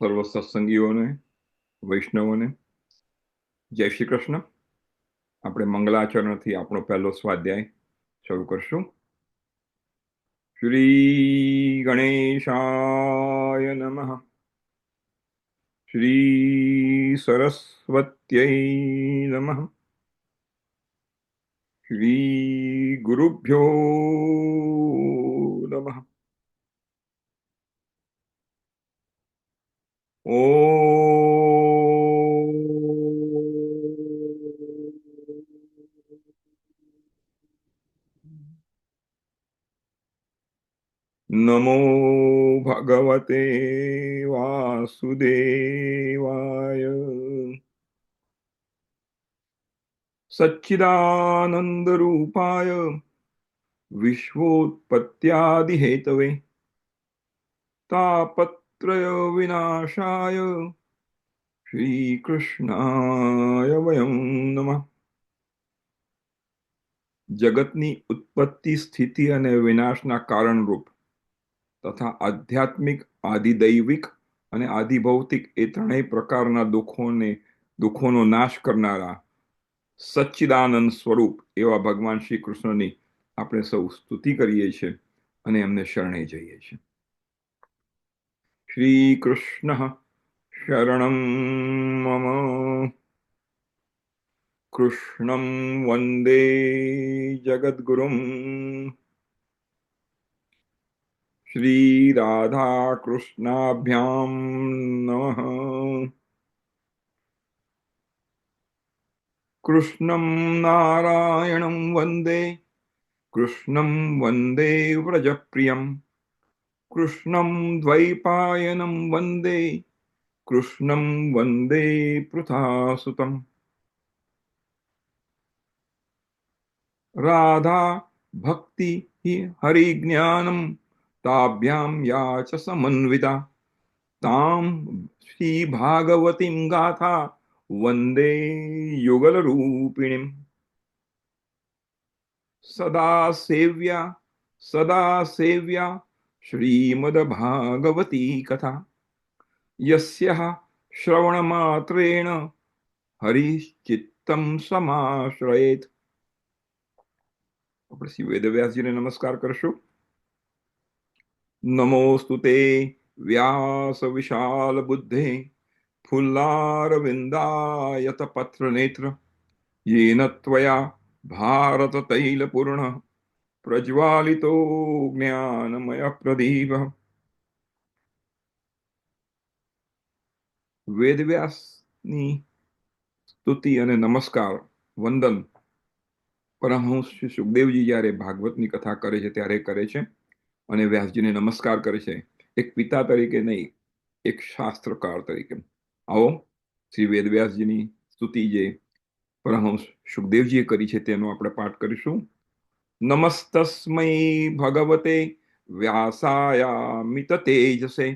સર્વ સત્સંગીઓને, વૈષ્ણવોને જય શ્રી કૃષ્ણ. આપણે મંગલાચરણથી આપણો પહેલો સ્વાધ્યાય શરૂ કરશું. શ્રી ગણેશાય નમઃ. શ્રી સરસ્વત્यै નમઃ. શ્રી ગુરુભ્યો નમઃ. નમો ભગવતે વાસુદેવાય. સચ્ચિદાનંદ રૂપાય વિશ્વોત્પત્યાદિહેતવે તાપત્રય વિનાશાય શ્રીકૃષ્ણાય વયં નમઃ. જગતની ઉત્પત્તિ, સ્થિતિ અને વિનાશના કારણરૂપ તથા આધ્યાત્મિક, આધિદૈવિક અને આધિભૌતિક એ ત્રણેય પ્રકારના દુઃખોનો નાશ કરનારા સચ્ચિદાનંદ સ્વરૂપ એવા ભગવાન શ્રી કૃષ્ણની આપણે સૌ સ્તુતિ કરીએ છીએ અને એમને શરણે જઈએ છીએ. શ્રી કૃષ્ણ શરણમ મમ. કૃષ્ણમ વંદે જગદ્ગુરુમ. શ્રી રાધા કૃષ્ણાભ્યામ નમઃ. કૃષ્ણમ નારાયણમ વંદે. કૃષ્ણમ વંદે વ્રજપ્રિયમ. કૃષ્ણમ દ્વૈપાયનમ વંદે. કૃષ્ણમ વંદે પૃથાસુતમ. રાધા ભક્તિ હરિજ્ઞાનમ તાભ્યામ યા ચ સમન્વિતા તામ શ્રી ભાગવતીમ ગાથા વંદે યુગલ રૂપિણીમ. સદા સેવ્યા શ્રીમદ ભાગવતી કથા યસ્યાઃ શ્રવણ માત્રેણ હરિશ્ચિત્તમ સમાશ્રયેત. આપણે શ્રી વેદવ્યાસજીને નમસ્કાર કરશું. નમોસ્તુતે વ્યાસ વિશાલ બુદ્ધે ફુલ્લારવિંદાયત પત્ર નેત્ર येन त्वया भारत तैलपूर्ण प्रज्वालितो ज्ञानमय प्रदीप. વેદવ્યાસની સ્તુતિ અને નમસ્કાર વંદન પરમહંસ શ્રી સુખદેવજી જ્યારે ભાગવતની કથા કરે છે ત્યારે કરે છે અને વ્યાસજીને નમસ્કાર કરે છે, એક પિતા તરીકે નહીં, એક શાસ્ત્રકાર તરીકે. આવો શ્રી વેદવ્યાસજીની સ્તુતિ જે પરમહંસ સુખદેવજીએ કરી છે તેનો આપણે પાઠ કરીશું. નમસ્તસ્મૈ ભગવતે વ્યાસાયામિત તેજસે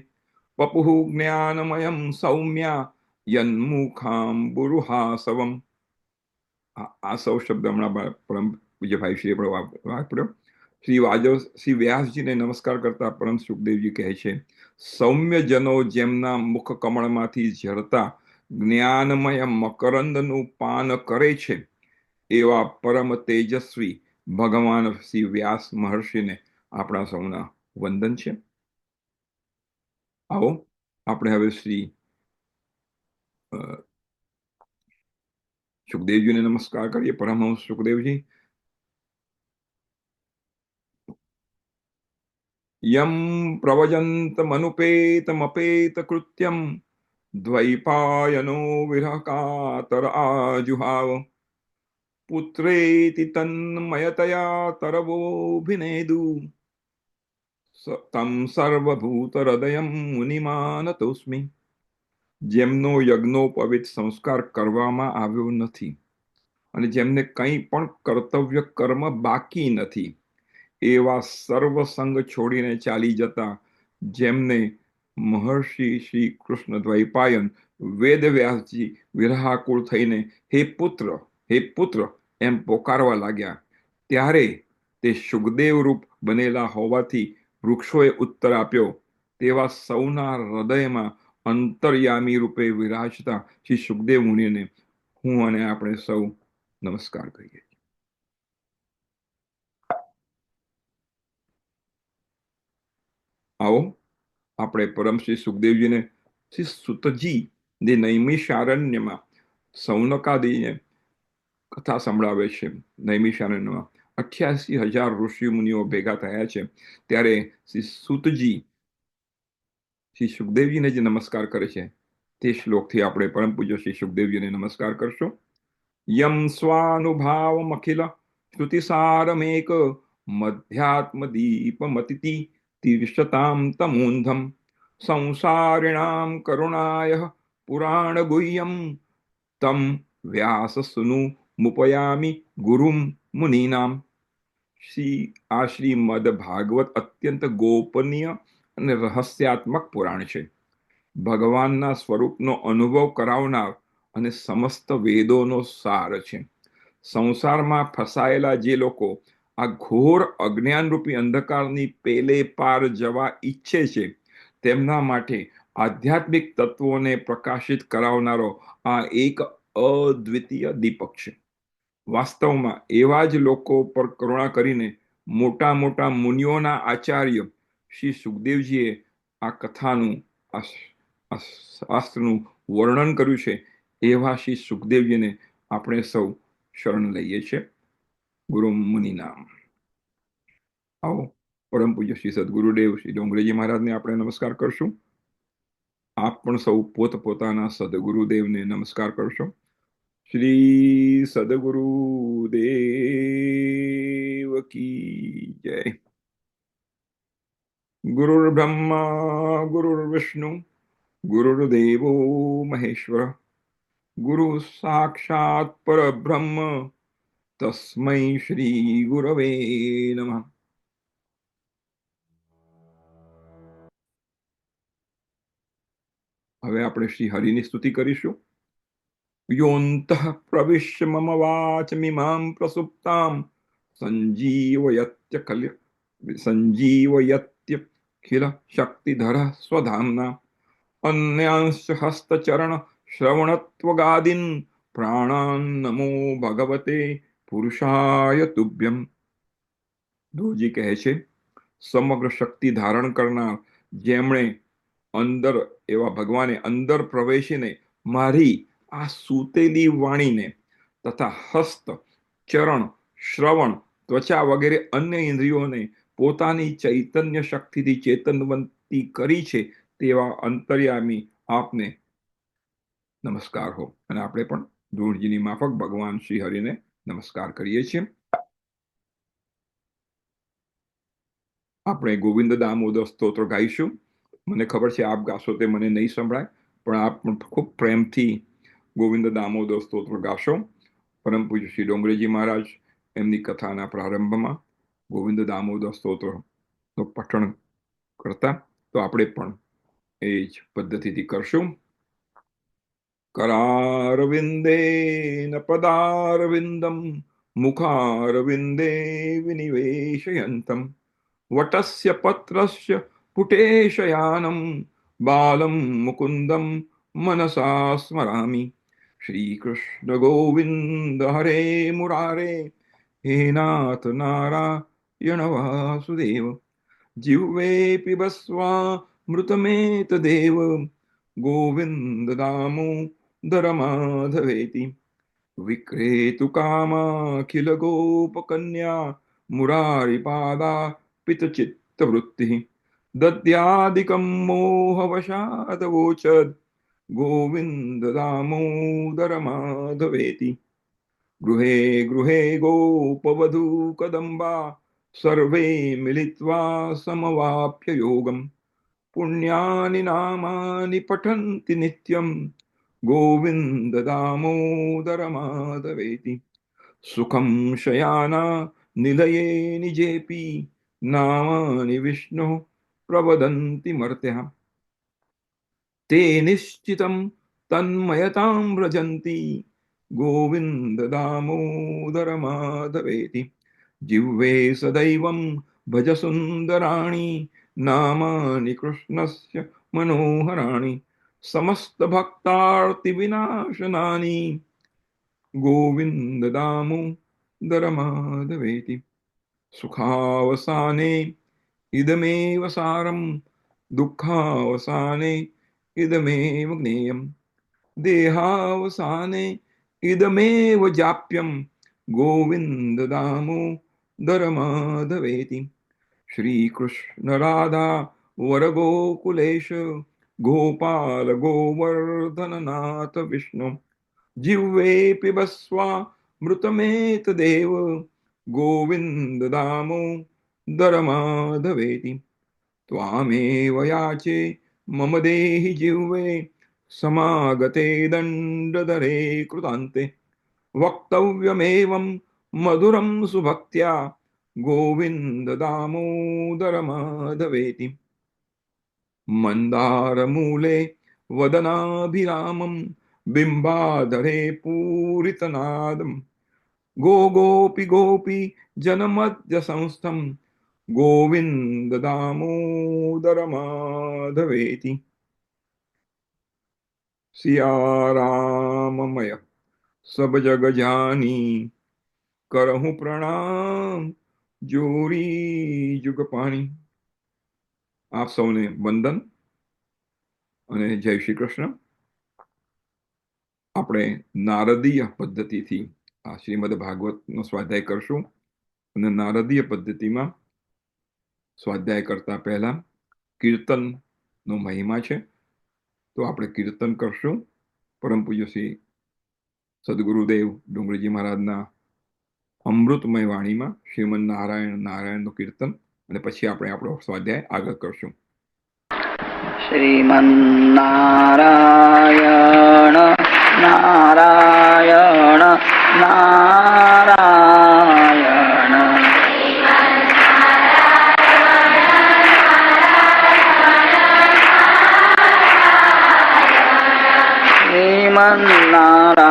વપુઃ જ્ઞાનમયં સૌમ્યા યન્મુખામ્બુરુહાસવમ. આ સૌ શબ્દ હમણાં પરમ પૂજ્ય ભાઈ શ્રી વાપર્યો. શ્રી વ્યાસજીને નમસ્કાર કરતા પરમ સુખદેવજી કહે છે, સૌમ્ય જનો જેમના મુખ કમળમાંથી ઝરતા જ્ઞાનમય મકરંદનું પાન કરે છે એવા પરમ તેજસ્વી ભગવાન શ્રી વ્યાસ મહર્ષિને આપણા સૌના વંદન છે. આવો આપણે હવે શ્રી સુખદેવજીને નમસ્કાર કરીએ. પરમહંસ સુખદેવજી. યમ પ્રવજંતમનુપેતમપેત કૃત્યમ દ્વૈપાયનો વિરહકાતર આજુહાવ પુત્રેતિ તન્મયતયા તરવોભિનેદુ તમ સર્વભૂત હૃદયમ મુનિમાનતોસ્મિ. જેમનો યજ્ઞોપવિત સંસ્કાર કરવામાં આવ્યો નથી અને જેમને કંઈ પણ કર્તવ્ય કર્મ બાકી નથી એવા સર્વ સંગ છોડીને ચાલી જતા જેમને મહર્ષિ શ્રી કૃષ્ણ દ્વૈપાયન વેદવ્યાસજી વિરહાકુળ થઈને હે પુત્ર એમ પોકારવા લાગ્યા ત્યારે તે સુખદેવ રૂપ બનેલા હોવાથી વૃક્ષોએ ઉત્તર આપ્યો, તેવા સૌના હૃદયમાં અંતર્યામી રૂપે વિરાજતા શ્રી સુખદેવ મુનિને હું અને આપણે સૌ નમસ્કાર કરીએ. આવો આપણે પરમ શ્રી સુખદેવજીને શ્રી સુતજી જે નૈમિષારણ્યમાં સૌનકાદિને કથા સંભળાવે છે. નૈમિષારણ્યમાં 88,000 ઋષિ મુનિઓ ભેગા થયા છે, ત્યારે શ્રી સુતજી શ્રી સુખદેવજીને જે નમસ્કાર કરે છે તે શ્લોકથી આપણે પરમ પૂજ્ય શ્રી સુખદેવજીને નમસ્કાર કરશું. યમ સ્વાનુભાવમખિલ શ્રુતિસારમેક મધ્યાત્મદીપમતિતિ તીર્ષતામ તમૂંધમ સંસારિણામ કરુણાય પુરાણગુહ્યમ તમ વ્યાસસુનુ મુપયામિ ગુરુમ મુનિનામ. આ શ્રીમદ ભાગવત અત્યંત ગોપનીય અને રહસ્યાત્મક પુરાણ છે. ભગવાનના સ્વરૂપનો અનુભવ કરાવનાર અને સમસ્ત વેદોનો સાર છે. સંસારમાં ફસાયેલા જે લોકો આ ઘોર અજ્ઞાનરૂપી અંધકારની પેલે પાર જવા ઈચ્છે છે, તેમના માટે આધ્યાત્મિક તત્વોને પ્રકાશિત કરાવનારો આ એક અદ્વિતીય દીપક છે. વાસ્તવમાં એવા જ લોકો પર કરુણા કરીને મોટા મોટા મુનિઓના આચાર્ય શ્રી સુખદેવજીએ આ કથાનું આ શાસ્ત્રનું વર્ણન કર્યું છે. એવા શ્રી સુખદેવજીને આપણે સૌ શરણ લઈએ છીએ. ગુરુ મુનિ નામ. આવો પરમ પૂજ્ય શ્રી સદગુરુદેવ શ્રી ડોંગરેજી મહારાજને આપણે નમસ્કાર કરશું. આપ પણ સૌ પોતપોતાના સદગુરુદેવને નમસ્કાર કરશો. શ્રી સદગુરુદેવ કી જય. ગુરુર બ્રહ્મા ગુરુર વિષ્ણુ ગુરુર્દેવો મહેશ્વર ગુરુ સાક્ષાત પરબ્રહ્મ તસ્મૈ શ્રી ગુરવે નમઃ. હવે આપણે શ્રી હરિની સ્તુતિ કરીશું. યોऽन्तઃ પ્રવિશ્ય મમ વાચમિમાં પ્રસુપ્તાં સંજીવયત્યખિલ શક્તિધરઃ સ્વધામ્ના અન્यांश्च હસ્તચરણ શ્રવણત્વગાદીન પ્રાણાન નમો ભગવતે પુરુષાય તુભ્યમ. ધ્રુવજી કહે છે, સમગ્ર શક્તિ ધારણ કરનાર જેમણે અંદર એવા ભગવાને અંદર પ્રવેશીને મારી આ સૂતેલી વાણીને તથા હસ્ત, ચરણ, શ્રવણ, ત્વચા વગેરે અન્ય ઇન્દ્રિયોને પોતાની ચૈતન્ય શક્તિથી ચેતનવંતી કરી છે, તેવા અંતર્યામી આપને નમસ્કાર હો. અને આપણે પણ ધૂળજીની માફક ભગવાન શ્રી હરિને નમસ્કાર કરીએ છીએ. આપણે ગોવિંદ દામોદર સ્તોત્ર ગાઈશું. મને ખબર છે આપ ગાશો તે મને નહીં સંભળાય, પણ આપ ખૂબ પ્રેમથી ગોવિંદ દામોદર સ્તોત્ર ગાશો. પરમ પૂજ્ય શ્રી ડોંગરેજી મહારાજ એમની કથાના પ્રારંભમાં ગોવિંદ દામોદર સ્તોત્રનું પઠણ કરતા, તો આપણે પણ એ જ પદ્ધતિથી કરશું. करारविन्देन पदारविन्दं मुखारविन्दे विनिवेशयन्तं वटस्य पत्रस्य पुटेशयानं बालं मुकुन्दं मनसा स्मरामि. श्रीकृष्ण गोविन्द हरे मुरारे हे नाथ नारायण वासुदेव. जिह्वे पिबस्वा मृतमेतदेव गोविन्द दामोदर माधवेति. विक्रेतु कामाखिल गोपकन्या मुरारिपादापितचित्तवृत्तिः दद्यादिकं मोहवशादवोचद् गोविन्द दामोदर माधवेति. गृहे गृहे गोपवधू कदम्बा सर्वे मिलित्वा समवाप्य योगम् पुण्यानि नामानि पठन्ति नित्यं गोविन्द दामोदर माधवेति. सुखं शयाना निलये निजेपि नामानि विष्णुः प्रवदन्ति मर्त्यः. ते निश्चितं तन्मयतां व्रजन्ति गोविन्द दामोदर माधवेति. जिह्वे सदैवं भज सुन्दराणि नामानि कृष्णस्य मनोहराणि. समस्त भक्तार्ति विनाशनानि गोविंद दामोदर माधवेति। सुखावसाने इदमेव सारं दुःखावसाने इदमेव ज्ञेयम् देहावसाने इदमेव जाप्यं गोविंद दामोदर माधवेति। श्रीकृष्ण राधा वरगोकुलेश गोपाल गोवर्धननाथ विष्णु जिह्वे पिबस्वा मृतमेतदेव गोविंद दामोदर माधवेति। त्वामेव याचे मम देहि जिह्वे समागते दण्डधरे कृतान्ते वक्तव्यमेवं मधुरं सुभक्त्या गोविंद दामोदर माधवेति। मन्दारमूले वदनाभिरामं बिम्बाधरे पूरितनादं गोपी गोपी जनमध्य संस्थं गोविंद दामोदर माधवेति। सिया राममय सब जग जानी करहु प्रणाम जोरी जुग पाणी। આપ સૌને વંદન અને જય શ્રી કૃષ્ણ. આપણે નારદીય પદ્ધતિથી આ શ્રીમદ ભાગવતનો સ્વાધ્યાય કરશું અને નારદીય પદ્ધતિમાં સ્વાધ્યાય કરતા પહેલા કીર્તનનો મહિમા છે, તો આપણે કીર્તન કરશું. પરમ પૂજ્ય શ્રી સદગુરુદેવ ડુંગરજી મહારાજના અમૃતમય વાણીમાં શ્રીમદ નારાયણ નારાયણનું કીર્તન, અને પછી આપણે આપણો સ્વાધ્યાય આગળ કરશું. Shriman Narayan Narayan Narayan Shriman Narayan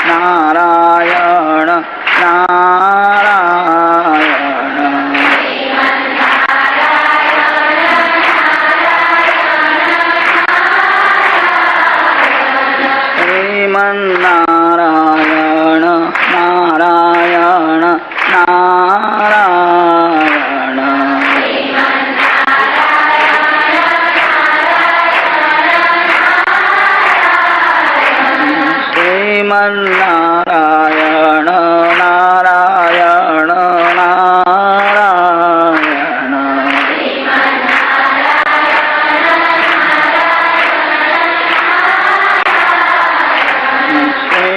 Narayan Narayan Narayan Narayan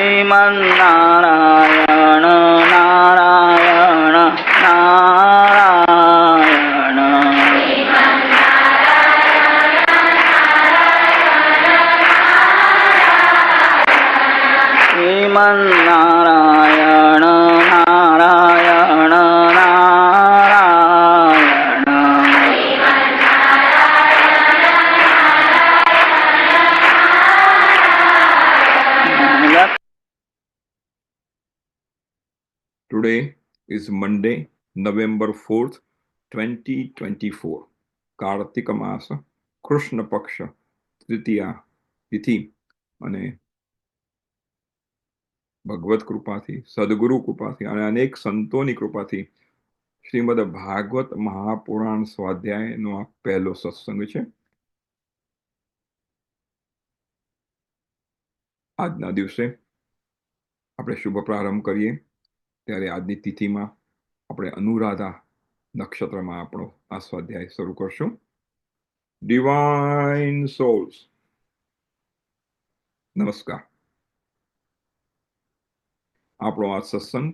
Shriman Narayan Narayan Narayan Shriman Narayan Narayan Narayan. Today is Monday, November 4th, 2024. Kartik માસ કૃષ્ણ પક્ષ તૃતીયા તિથિ, અને ભગવત કૃપાથી, સદગુરુ કૃપાથી અને અનેક સંતોની કૃપાથી શ્રીમદ ભાગવત મહાપુરાણ સ્વાધ્યાયનો આ પહેલો સત્સંગ છે. આજના દિવસે આપણે શુભ પ્રારંભ કરીએ ત્યારે આજની તિથિમાં આપણે અનુરાધા નક્ષત્રમાં આપણો આ સ્વાધ્યાય શરૂ કરશું. ડિવાઇન સોલ્સ, નમસ્કાર. આપણો આ સત્સંગ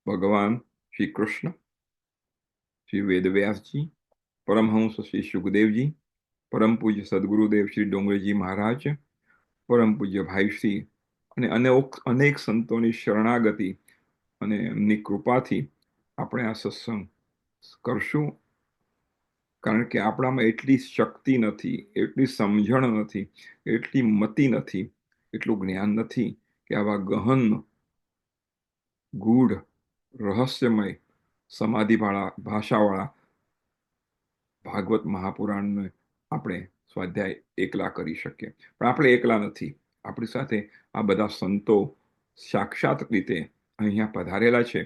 ભગવાન શ્રી કૃષ્ણ, શ્રી વેદવ્યાસજી, પરમહંસ શ્રી સુખદેવજી, પરમ પૂજ્ય સદગુરુદેવ શ્રી ડોંગરજી મહારાજ, પરમ પૂજ્ય ભાઈ શ્રી અને અનેક સંતોની શરણાગતિ અને એમની કૃપાથી આપણે આ સત્સંગ કરશું. કારણ કે આપણામાં એટલી શક્તિ નથી, એટલી સમજણ નથી, એટલી મતિ નથી, એટલું જ્ઞાન નથી કે આવા ગહન ગૂઢ રહસ્યમય સમાધિવાળા ભાષાવાળા ભાગવત મહાપુરાણને આપણે સ્વાધ્યાય એકલા કરી શકીએ. પણ આપણે એકલા નથી. આપણી સાથે આ બધા સંતો સાક્ષાત રીતે અહીંયા પધારેલા છે.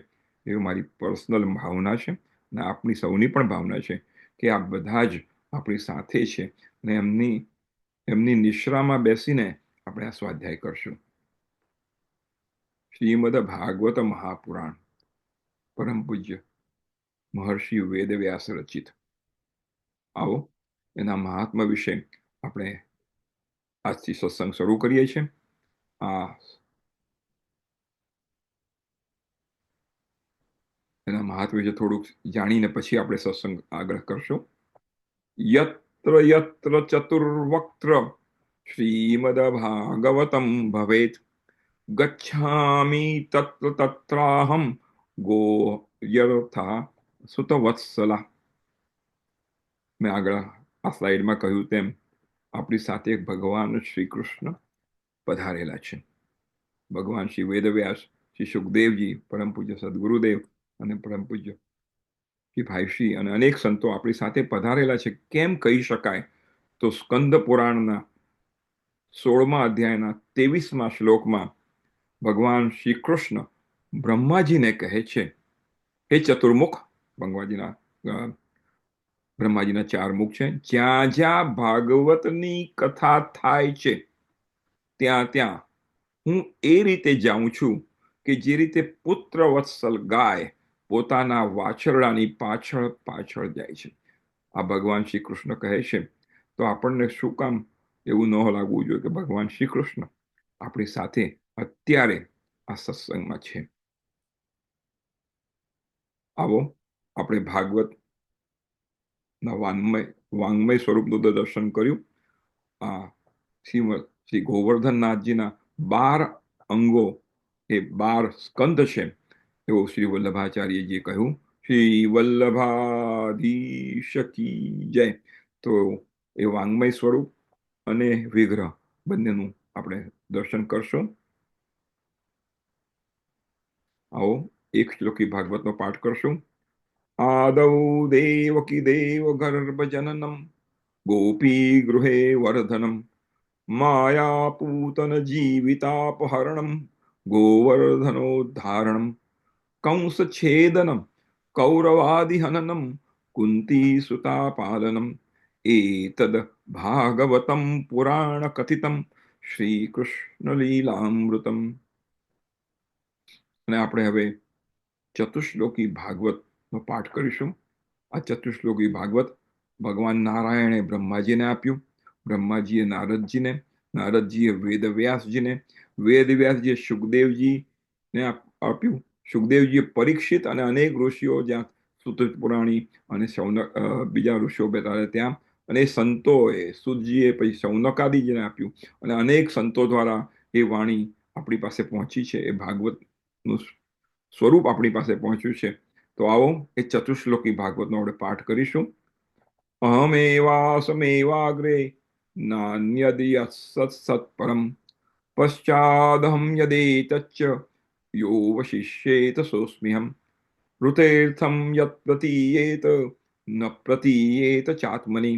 એવી મારી પર્સનલ ભાવના છે અને આપણી સૌની પણ ભાવના છે કે આ બધા જ આપણી સાથે છે અને એમની નિશ્રામાં બેસીને આપણે આ સ્વાધ્યાય કરશું. શ્રીમદ ભાગવત મહાપુરાણ પરમ પૂજ્ય મહર્ષિ વેદવ્યાસ રચિત. આવો એના મહાત્મા વિશે આપણે આજથી સત્સંગ શરૂ કરીએ છીએ. એના મહાત્મા વિશે થોડુંક જાણીને પછી આપણે સત્સંગ આગળ કરશું. યત્ર યત્ર ચતુર્વક્ત્ર શ્રીમદ ભાગવતમ ભવેત ગચ્છામિ તત્ર તત્રાહમ ગોયર્થા સુતવત્સલા. મેં આગળ આ સ્લાઇડમાં કહ્યું તેમ આપણી સાથે ભગવાન શ્રી કૃષ્ણ પધારેલા છે. ભગવાન શ્રી વેદવ્યાસ, શ્રી સુખદેવજી, પરમ પૂજ્ય સદગુરુદેવ અને પરમ પૂજ્ય શ્રી ભાઈશ્રી અને અનેક સંતો આપણી સાથે પધારેલા છે. કેમ કહી શકાય? તો સ્કંદ પુરાણના 16મા અધ્યાયના 23મા શ્લોકમાં ભગવાન શ્રી કૃષ્ણ બ્રહ્માજીને કહે છે, હે ચતુર્મુખ. બ્રહ્માજીના 4 મુખ છે. જ્યાં જ્યાં ભાગવતની કથા થાય છે ત્યાં ત્યાં હું એ રીતે જાઉં છું કે જે રીતે પુત્ર વત્સલ ગાય પોતાના વાછરડાની પાછળ પાછળ જાય છે. આ ભગવાન શ્રી કૃષ્ણ કહે છે. તો આપણને શું કામ એવું ન લાગવું જોઈએ કે ભગવાન શ્રી કૃષ્ણ આપણી સાથે અત્યારે આ સત્સંગમાં છે. આવો આપણે ભાગવત વાંગ્મય સ્વરૂપનું દર્શન કર્યું. શ્રી ગોવર્ધનનાથજીના 12 અંગો એ 12 સ્કંદ છે એવું શ્રી વલ્લભાચાર્યજીએ કહ્યું. શ્રી વલ્લભાધીશ કી જય. તો એ વાંગ્મય સ્વરૂપ અને વિગ્રહ બંનેનું આપણે દર્શન કરશું. આવો એક શ્લોકી ભાગવતનો પાઠ કરશું. આદૌ દેવકી દેવ ગર્ભજનનમ ગોપી ગૃહે વર્ધનમ માયાપૂતન જીવિતાપહરણમ ગોવર્ધનોદ્ધારણમ કંસ છેદનમ કૌરવાદિહનનમ કુંતી સુતાપાલનમ એતદ ભાગવતમ પુરાણ કથિતમ શ્રી કૃષ્ણ લીલામૃતમ. અને આપણે હવે ચતુશ્લોકી ભાગવતનો પાઠ કરીશું. આ ચતુશ્લોકી ભાગવત ભગવાન નારાયણે બ્રહ્માજીને આપ્યું. બ્રહ્માજીએ નારદજીને, નારદજીએ વેદવ્યાસજીને, વેદવ્યાસજીએ સુખદેવજીને આપ્યું. સુખદેવજીએ પરીક્ષિત અને અનેક ઋષિઓ જ્યાં સુત પુરાણી અને બીજા ઋષિઓ બેઠા ત્યાં, અને સંતોએ સુતજીએ પછી શૌનકાદિજીને આપ્યું. અને અનેક સંતો દ્વારા એ વાણી આપણી પાસે પહોંચી છે. એ ભાગવતનું સ્વરૂપ આપણી પાસે પહોંચ્યું છે. તો આવો એ ચતુશ્લોકી ભાગવતનો આપણે પાઠ કરીશું. અહમેવાસમેવાગ્રે નાન્યદિયત્સત્પરમ પશ્ચાદહમ યદેતચ્ચ યો વશિષ્યેત સોસ્મ્યહમ ઋતેર્થમ યત પ્રતીયેત ન પ્રતીયેત ચાત્મનિ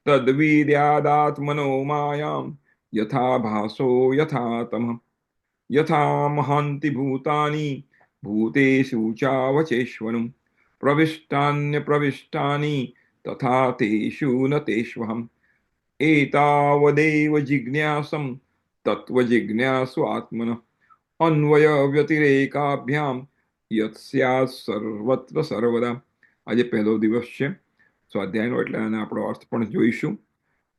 તદ્વિદ્યાદાત્મનો માયામ યથા ભાસો યથા તમઃ યથા મહાંતિ ભૂતાની ભૂતેષુ ચાવચેશ્વરમ પ્રવિષ્ટાન્ય પ્રવિષ્ટાની તથા તેષુ ન તેષ્વહમ એતાવદેવ જિજ્ઞાસમ તત્વ જિજ્ઞાસુ આત્મન અન્વય વ્યતિરેકાભ્યામ યત સ્યાત્ સર્વત્ર સર્વદા. આજે પહેલો દિવસ છે સ્વાધ્યાયનો, એટલે આને આપણો અર્થ પણ જોઈશું.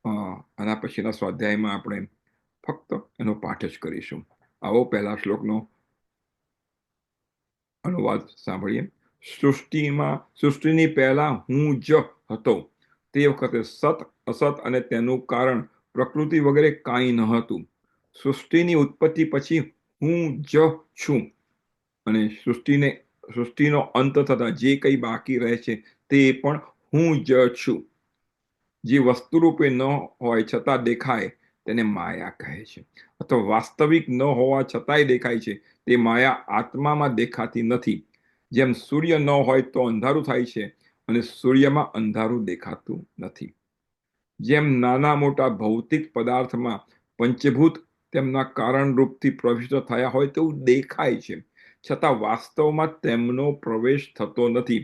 આના પછીના સ્વાધ્યાયમાં આપણે ફક્ત એનો પાઠ જ કરીશું. આવો પહેલા શ્લોકનો અનુવાદ સાંભળીએ. સૃષ્ટિની પહેલા હું જ હતો. તે વખતે સત અસત અને તેનું કારણ પ્રકૃતિ વગેરે કાંઈ ન હતું. સૃષ્ટિની ઉત્પત્તિ પછી હું જ છું, અને સૃષ્ટિનો અંત થતા જે કંઈ બાકી રહે છે તે પણ હું જ છું. જે વસ્તુરૂપે ન હોય છતાં દેખાય તેને માયા કહે છે, અથવા વાસ્તવિક ન હોવા છતાંય દેખાય છે તે માયા આત્મામાં દેખાતી નથી. જેમ સૂર્ય ન હોય તો અંધારું થાય છે અને સૂર્યમાં અંધારું દેખાતું નથી. જેમ નાના મોટા ભૌતિક પદાર્થમાં પંચભૂત તેમના કારણરૂપથી પ્રવિષ્ટ થયા હોય તેવું દેખાય છે, છતાં વાસ્તવમાં તેમનો પ્રવેશ થતો નથી.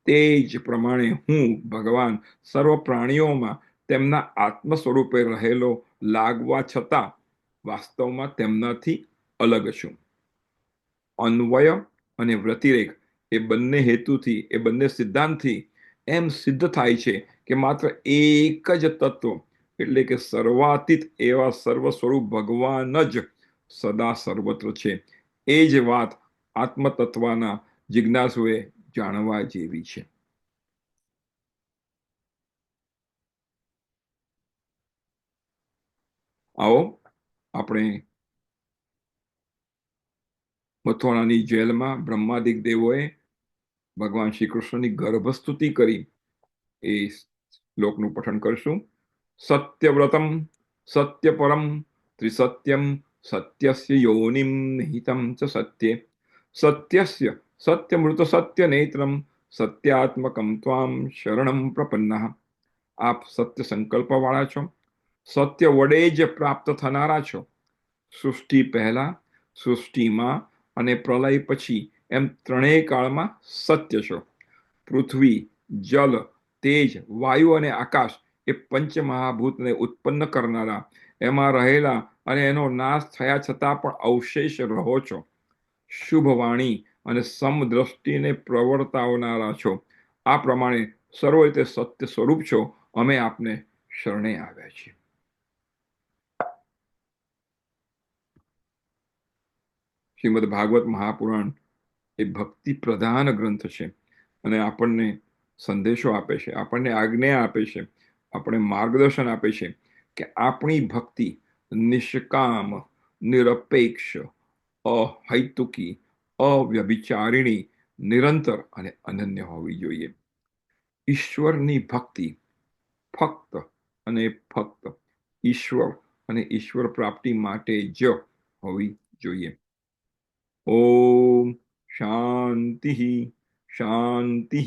તે જ પ્રમાણે હું ભગવાન સર્વ પ્રાણીઓમાં તેમના આત્મ સ્વરૂપે રહેલો લાગવા છતાં વાસ્તવમાં તેમનાથી અલગ છું. અન્વય અને વ્યતિરેક એ બંને હેતુથી, એ બંને સિદ્ધાંતથી એમ સિદ્ધ થાય છે કે માત્ર એક જ તત્વ એટલે કે સર્વાતીત એવા સર્વ સ્વરૂપ ભગવાન જ સદા સર્વત્ર છે. એ જ વાત આત્મતત્વના જિજ્ઞાસુએ જાણવા જેવી છે. આવો આપણે મથુરાની જેલમાં બ્રહ્માદિક દેવોએ ભગવાન શ્રી કૃષ્ણની ગર્ભસ્તુતિ કરી એ શ્લોકનું પઠન કરશું. સત્યવ્રતમ સત્યપરમ ત્રિસત્યમ સત્યસ્ય યોનિમ નિહિતમ ચ સત્યે સત્યસ્ય સત્યમૃત સત્ય નેત્રમ સત્યાત્મકમ ત્વામ શરણમ પ્રપન્નઃ. આપ સત્ય સંકલ્પ વાળા છો, સત્ય વડે જ પ્રાપ્ત થનારા છો. સૃષ્ટિ પહેલા, સૃષ્ટિમાં અને પ્રલય પછી એમ ત્રણેય કાળમાં સત્ય છો. પૃથ્વી, જલ, તેજ, વાયુ અને આકાશ એ પંચમહાભૂતને ઉત્પન્ન કરનારા, એમાં રહેલા અને એનો નાશ થયા છતાં પણ અવશેષ રહો છો. શુભ વાણી અને સમદ્રષ્ટિને પ્રવર્તાવનારા છો. આ પ્રમાણે સર્વ રીતે સત્ય સ્વરૂપ છો. અમે આપને શરણે આવ્યા છીએ. શ્રીમદ ભાગવત મહાપુરાણ એ ભક્તિ પ્રધાન ગ્રંથ છે અને આપણને સંદેશો આપે છે, આપણને આજ્ઞા આપે છે, આપણે માર્ગદર્શન આપે છે કે આપણી ભક્તિ નિષ્કામ, નિરપેક્ષ, અહૈતુકી, અવ્યભિચારિણી, નિરંતર અને અનન્ય હોવી જોઈએ. ઈશ્વરની ભક્તિ ફક્ત અને ફક્ત ઈશ્વર અને ઈશ્વર પ્રાપ્તિ માટે જ હોવી જોઈએ. ઓમ શાંતિ શાંતિ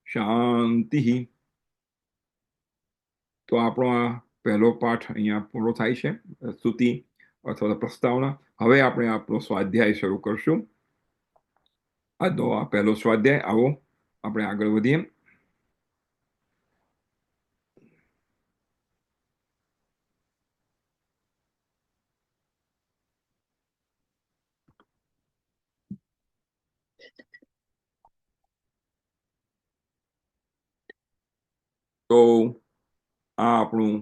શાંતિ. તો આપણો આ પહેલો પાઠ અહીંયા પૂરો થાય છે, સ્તુતિ અથવા પ્રસ્તાવના. હવે આપણે આપણો સ્વાધ્યાય શરૂ કરશું. આજનો આ પહેલો સ્વાધ્યાય. આવો આપણે આગળ વધીએ. તો આ આપણું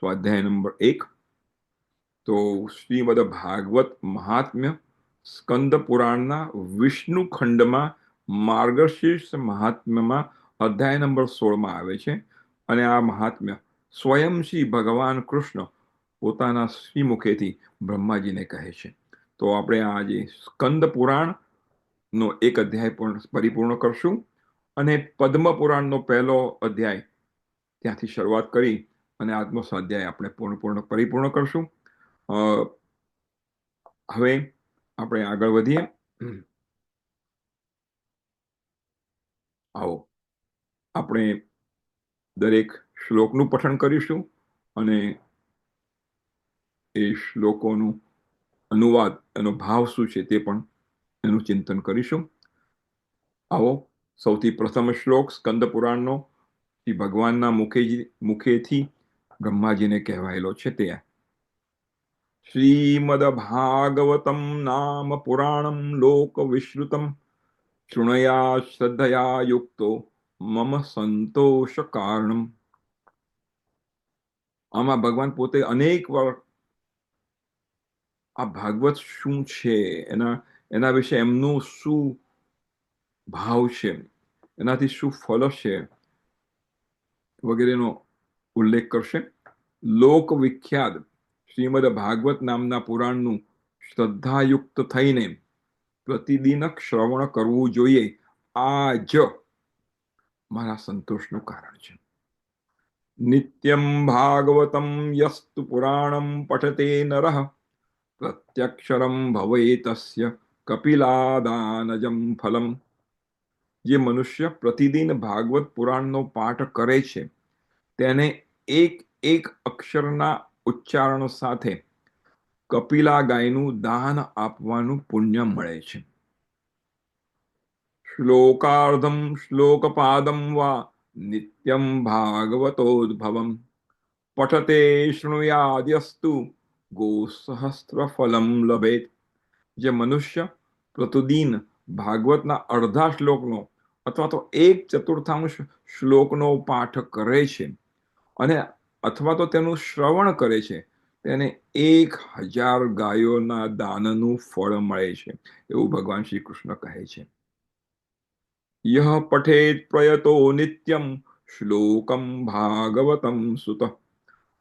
સ્વાધ્યાય નંબર 1. તો શ્રીમદ ભાગવત મહાત્મ્ય સ્કંદ પુરાણના વિષ્ણુ ખંડમાં માર્ગશીર્ષ મહાત્મ્યમાં અધ્યાય નંબર 16 આવે છે. અને આ મહાત્મ્ય સ્વયં શ્રી ભગવાન કૃષ્ણ પોતાના શ્રીમુખેથી બ્રહ્માજીને કહે છે. તો આપણે આજે સ્કંદ પુરાણનો એક અધ્યાય પરિપૂર્ણ કરશું અને પદ્મ પુરાણનો પહેલો અધ્યાય ત્યાંથી શરૂઆત કરી અને આજનો સ્વાધ્યાય આપણે પરિપૂર્ણ કરશું. હવે આપણે આગળ વધીએ. આવો આપણે દરેક શ્લોકનું પઠન કરીશું અને એ શ્લોકોનું અનુવાદ, એનો ભાવ શું છે તે પણ એનું ચિંતન કરીશું. આવો સૌથી પ્રથમ શ્લોક સ્કંદ પુરાણનો ભગવાનના મુખેથી બ્રહ્માજીને કહેવાયેલો છે તે. શ્રીમદ ભાગવતમ નામ પુરાણમ લોક વિશ્રુતમ શૃણયા શ્રદ્ધયા યુક્તો મમ સંતોષ કારણમ. આમાં ભગવાન પોતે અનેક વાર આ ભાગવત શું છે, એના વિશે એમનું શું ભાવ છે, એનાથી શું ફળ છે વગેરેનો ઉલ્લેખ કરશે. લોક વિખ્યાત શ્રીમદ ભાગવત નામના પુરાણનું શ્રદ્ધાયુક્ત થઈને પ્રતિદિન શ્રવણ કરવું જોઈએ. આ જ મારા સંતોષનું કારણ છે. નિત્યમ ભાગવતમ યસ્તુ પુરાણમ પઠતે નરઃ પ્રત્યક્ષરમ ભવેતસ્ય કપિલાદાનજમ ફલમ. જે મનુષ્ય પ્રતિદિન ભાગવત પુરાણનો પાઠ કરે છે તેને એક એક અક્ષરના ઉચ્ચારણ સાથે કપિલા ગાયનું દાન આપવાનું પુણ્ય મળે છે. શ્લોકાર્ધમ શ્લોકપાદમ વા નિત્યમ ભાગવતોદ્ભવમ પઠતે શૃણુયાદ્યસ્તુ ગોસહસ્ત્ર ફલમ લભેત. જે મનુષ્ય પ્રતિદિન ભાગવતના અડધા શ્લોકનો અથવા તો એક ચતુર્થાંશ શ્લોકનો પાઠ કરે છે અને અથવા તો તેનું શ્રવણ કરે છે, તેને 1000 ગાયોના દાનનું ફળ મળે છે, એવું ભગવાન શ્રી કૃષ્ણ કહે છે. યહ પઠેત પ્રયતો નિત્યમ શ્લોકમ ભાગવતમ સુત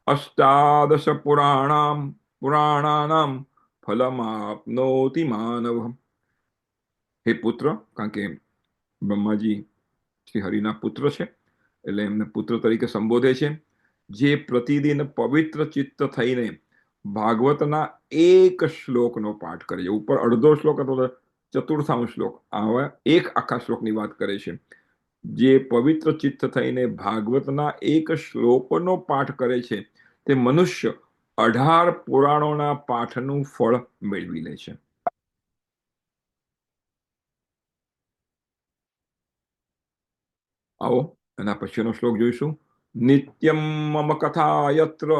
અષ્ટાદશ પુરાણાનામ ફલમાપ્નોતિ માનવ. હે પુત્ર, કારણ કે બ્રહ્માજી શ્રી હરિના પુત્ર છે એટલે એમને પુત્ર તરીકે સંબોધે છે, જે પ્રતિદિન પવિત્ર ચિત્ત થઈને ભાગવતના એક શ્લોકનો પાઠ કરે છે. ઉપર અડધો શ્લોક અથવા ચતુર્થાંશ શ્લોક, આવા એક આખા શ્લોકની વાત કરે છે. જે પવિત્ર ચિત્ત થઈને ભાગવતના એક શ્લોકનો પાઠ કરે છે તે મનુષ્ય 18 પુરાણોના પાઠનું ફળ મેળવી લે છે. આવો એના પછીનો શ્લોક જોઈશું. નિત્યમ મમ કથા યત્ર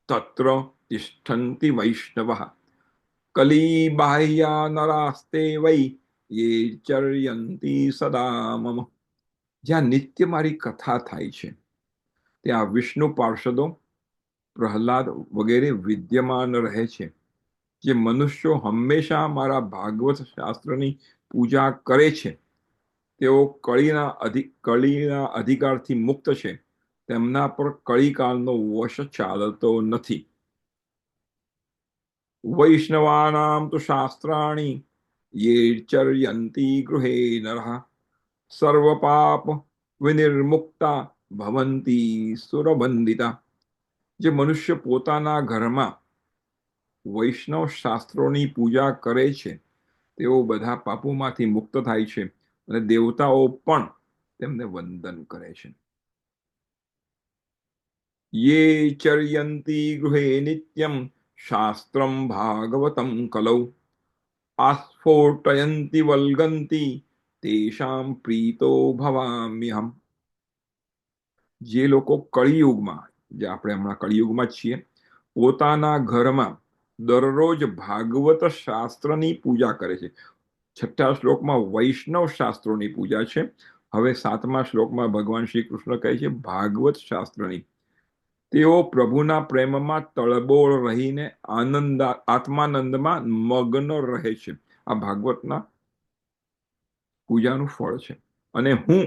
તત્ર તિષ્ઠન્તિ વૈષ્ણવઃ કલી બાહ્યા નરાસ્તે વૈ યે ચર્યંતિ સદા મમ. જ્યાં નિત્ય મારી કથા થાય છે ત્યાં વિષ્ણુ પાર્ષદો, પ્રહલાદ વગેરે વિદ્યમાન રહે છે. જે મનુષ્યો હંમેશા મારા ભાગવત શાસ્ત્રની પૂજા કરે છે તેઓ કળીના અધિકારથી મુક્ત છે. તેમના પર કળીકાલનો વશ ચાલતો નથી. વૈષ્ણવાનામ તો શાસ્ત્રાણી યે ચર્યંતિ ગૃહે નરઃ સર્વ પાપ વિનિર્મુક્તા ભવંતી સુરબંધિતા. જે મનુષ્ય પોતાના ઘરમાં વૈષ્ણવ શાસ્ત્રોની પૂજા કરે છે તેઓ બધા પાપોમાંથી મુક્ત થાય છે અને દેવતાઓ પણ તેમને વંદન કરે છે. યે ચર્યંતિ ગૃહે નિત્યમ શાસ્ત્રમ ભાગવતમ કલૌ આસ્ફોટયંતિ વલ્ગંતિ તેષામ પ્રીતો ભવામ્યહમ. જે લોકો કળિયુગમાં, જે આપણે હમણાં કળિયુગમાં છીએ, પોતાના ઘરમાં દરરોજ ભાગવત શાસ્ત્રની પૂજા કરે છે. 6થા શ્લોકમાં વૈષ્ણવ શાસ્ત્રોની પૂજા છે. હવે 7મા શ્લોકમાં ભગવાન શ્રી કૃષ્ણ કહે છે ભાગવત શાસ્ત્રની. તેઓ પ્રભુના પ્રેમમાં તળબોળ રહીને આત્માનંદમાં મગ્ન રહે છે. આ ભાગવતના પૂજાનું ફળ છે. અને હું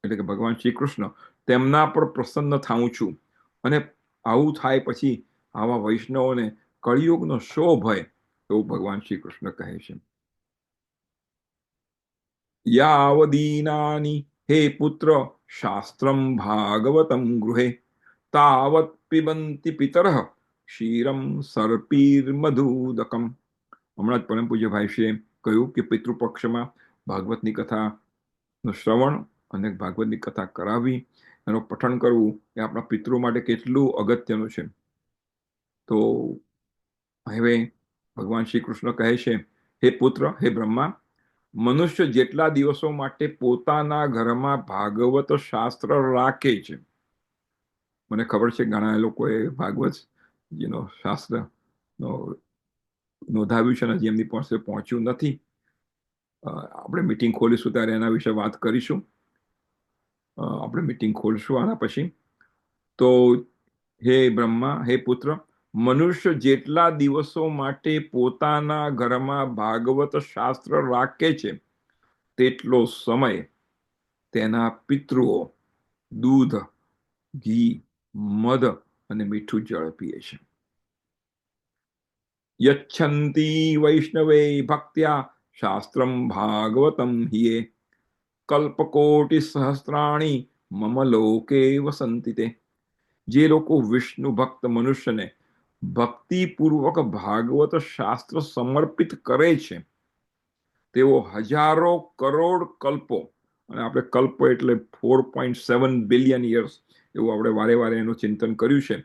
એટલે કે ભગવાન શ્રી કૃષ્ણ તેમના પર પ્રસન્ન થાઉં છું. અને આવું થાય પછી આવા વૈષ્ણવોને કળિયુગનો શો ભય, એવું ભગવાન શ્રી કૃષ્ણ કહે છે. યાવદીનાની હે પુત્ર શાસ્ત્રમ ભાગવતમ ગૃહે તાવત પિબંતિ પિતરઃ ક્ષીરમ સર્પીર મધુદકમ. હમણાં જ પરમ પૂજ્ય ભાઈશ્રીએ કહ્યું કે પિતૃપક્ષમાં ભાગવતની કથાનું શ્રવણ અને ભાગવતની કથા કરાવવી, એનું પઠન કરવું એ આપણા પિતૃ માટે કેટલું અગત્યનું છે. તો હવે ભગવાન શ્રી કૃષ્ણ કહે છે, હે પુત્ર, હે બ્રહ્મા, મનુષ્ય જેટલા દિવસો માટે પોતાના ઘરમાં ભાગવત શાસ્ત્ર રાખે છે, મને ખબર છે ઘણા લોકોએ ભાગવત શાસ્ત્ર નોંધાવ્યું છે અને હજી એમની પાસે પહોંચ્યું નથી. આપણે મીટિંગ ખોલીશું ત્યારે એના વિશે વાત કરીશું. આપણે મીટિંગ ખોલશું આના પછી. તો હે બ્રહ્મા, હે પુત્ર, મનુષ્ય જેટલા દિવસો માટે પોતાના ઘરમાં ભાગવત શાસ્ત્ર રાખે છે તેટલો સમય તેના પિતૃઓ દૂધ, ઘી, મધ અને મીઠું જળ પીએ છે. યચ્છન્તિ વૈષ્ણવે ભક્ત્યા શાસ્ત્રમ ભાગવતમ હિયે કલ્પકોટિ સહસ્ત્રાણી મમ લોકે વસંતિ તે. જે લોકો વિષ્ણુ ભક્ત મનુષ્યને ભક્તિપૂર્વક ભાગવત શાસ્ત્ર સમર્પિત કરે છે તેઓ હજારો કરોડ કલ્પો, અને આપણે કલ્પ એટલે 4.7 બિલિયન યર્સ, એવું આપણે વારે વારે એનું ચિંતન કર્યું છે.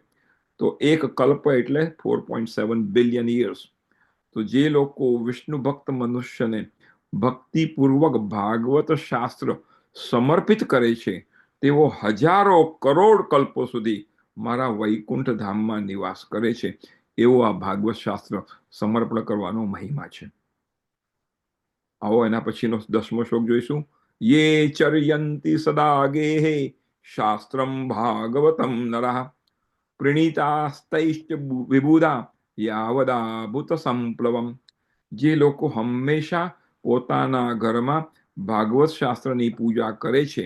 તો એક કલ્પ એટલે 4.7 બિલિયન યર્સ. તો જે લોકો વિષ્ણુ ભક્ત મનુષ્યને ભક્તિપૂર્વક ભાગવત શાસ્ત્ર સમર્પિત કરે છે તેઓ હજારો કરોડ કલ્પો સુધી મારા વૈકુંઠ ધામમાં નિવાસ કરે છે. એવો આ ભાગવત શાસ્ત્ર સમર્પણ કરવાનો મહિમા છે. આવો એના પછીનો 10મો શ્લોક જોઈશું. યે ચર્યંતિ સદા ગેહે શાસ્ત્રમ ભાગવતમ નરઃ પ્रणीतास्तैश्च વિબુધા યાવદા ભૂત સંપ્લવમ. જે લોકો હંમેશા પોતાના ઘરમાં ભાગવત શાસ્ત્રની પૂજા કરે છે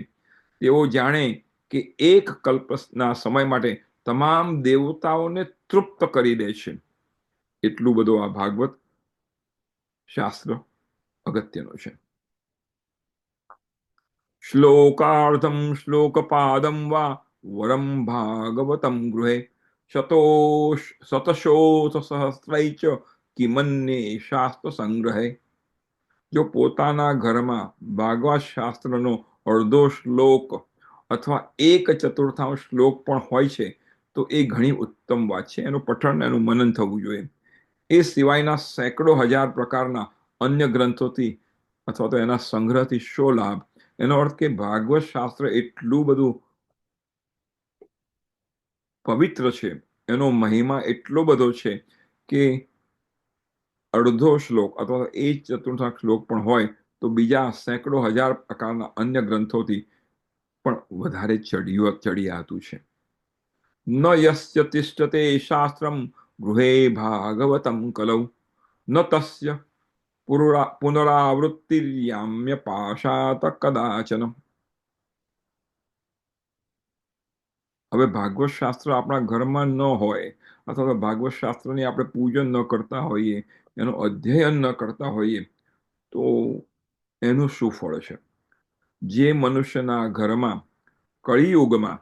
તેઓ જાણે કે એક કલ્પના સમય માટે તમામ દેવતાઓને તૃપ્ત કરી દે છે. એટલું બધું આ ભાગવત શાસ્ત્ર અગત્યનું છે. શ્લોકાર્ધમ શ્લોકપાદમ વા વરમ ભાગવતમ ગૃહે શતશોથ સહસ્રૈચ કિમન્યે શાસ્ત્ર સંગ્રહે. જો પોતાના ઘરમાં ભાગવત શાસ્ત્રનો અડધો શ્લોક અથવા 1/4 શ્લોક પણ હોય છે તો એ ઘણી ઉત્તમ વાત છે. એનું પઠન, એનું મનન થવું જોઈએ. એ સિવાયના સેંકડો હજાર પ્રકારના અન્ય ગ્રંથોથી અથવા તો એના સંગ્રહથી શો લાભ? એનો અર્થ કે ભાગવત શાસ્ત્ર એટલું બધું પવિત્ર છે, એનો મહિમા એટલો બધો છે કે અડધો શ્લોક અથવા 1/4 શ્લોક પણ હોય તો બીજા સેંકડો હજાર પ્રકારના અન્ય ગ્રંથોથી પણ વધારે ચડિયાતું છે. ન યસ્ય તિષ્ઠતે શાસ્ત્રમ ગૃહે ભાગવતમ કલૌ ન તસ્ય પુનરાવૃત્તિર્યામ્ય પાશાત કદાચન. હવે ભાગવત શાસ્ત્ર આપણા ઘરમાં ન હોય અથવા તો ભાગવત શાસ્ત્રની આપણે પૂજન ન કરતા હોઈએ, એનું અધ્યયન ન કરતા હોઈએ તો એનું શું ફળ છે? જે મનુષ્યના ઘરમાં કળિયુગમાં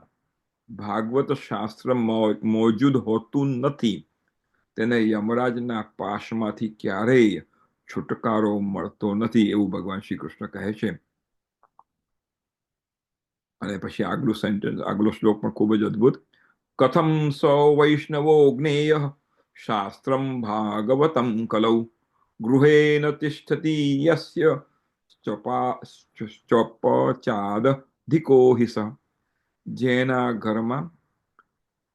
ભાગવત શાસ્ત્ર મોજૂદ હોતું નથી તેને યમરાજના પાશમાંથી ક્યારેય છુટકારો મળતો નથી, એવું ભગવાન શ્રી કૃષ્ણ કહે છે. અને પછી આગલો શ્લોક પણ ખૂબ જ અદ્ભુત. કથમ સ વૈષ્ણવો જ્ઞેય શાસ્ત્રમ ભાગવતમ કલૌ ગૃહેન તિષ્ઠતિ યસ્ય ચોપચાદધિકો હિસ. જેના ઘરમાં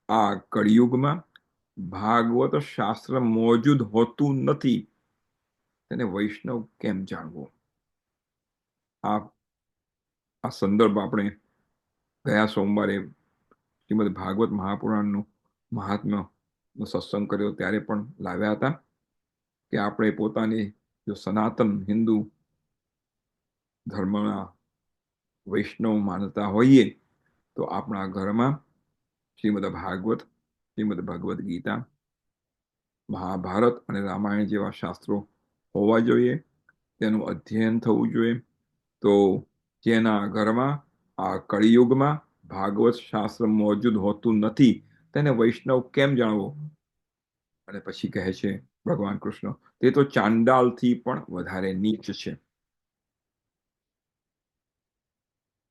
આ કળિયુગમાં ભાગવત શાસ્ત્ર મોજૂદ હોતું નથી તેને વૈષ્ણવ કેમ જાણવો? આ સંદર્ભ આપણે ગયા સોમવારે શ્રીમદ ભાગવત મહાપુરાણનું મહાત્મ્ય સત્સંગ કર્યો ત્યારે પણ લાવ્યા હતા કે આપણે પોતાની જો સનાતન હિન્દુ ધર્મના વૈષ્ણવ માનતા હોઈએ તો આપણા ઘરમાં શ્રીમદ ભાગવત, શ્રીમદ ભગવદ્ ગીતા, મહાભારત અને રામાયણ જેવા શાસ્ત્રો હોવા જોઈએ. તેનું અધ્યયન થવું જોઈએ. તો જેના ઘરમાં આ કળિયુગમાં ભાગવત શાસ્ત્ર મોજૂદ હોતું નથી તેને વૈષ્ણવ કેમ જાણવો? અને પછી કહે છે ભગવાન કૃષ્ણ, તે તો ચાંડાલથી પણ વધારે નીચ છે.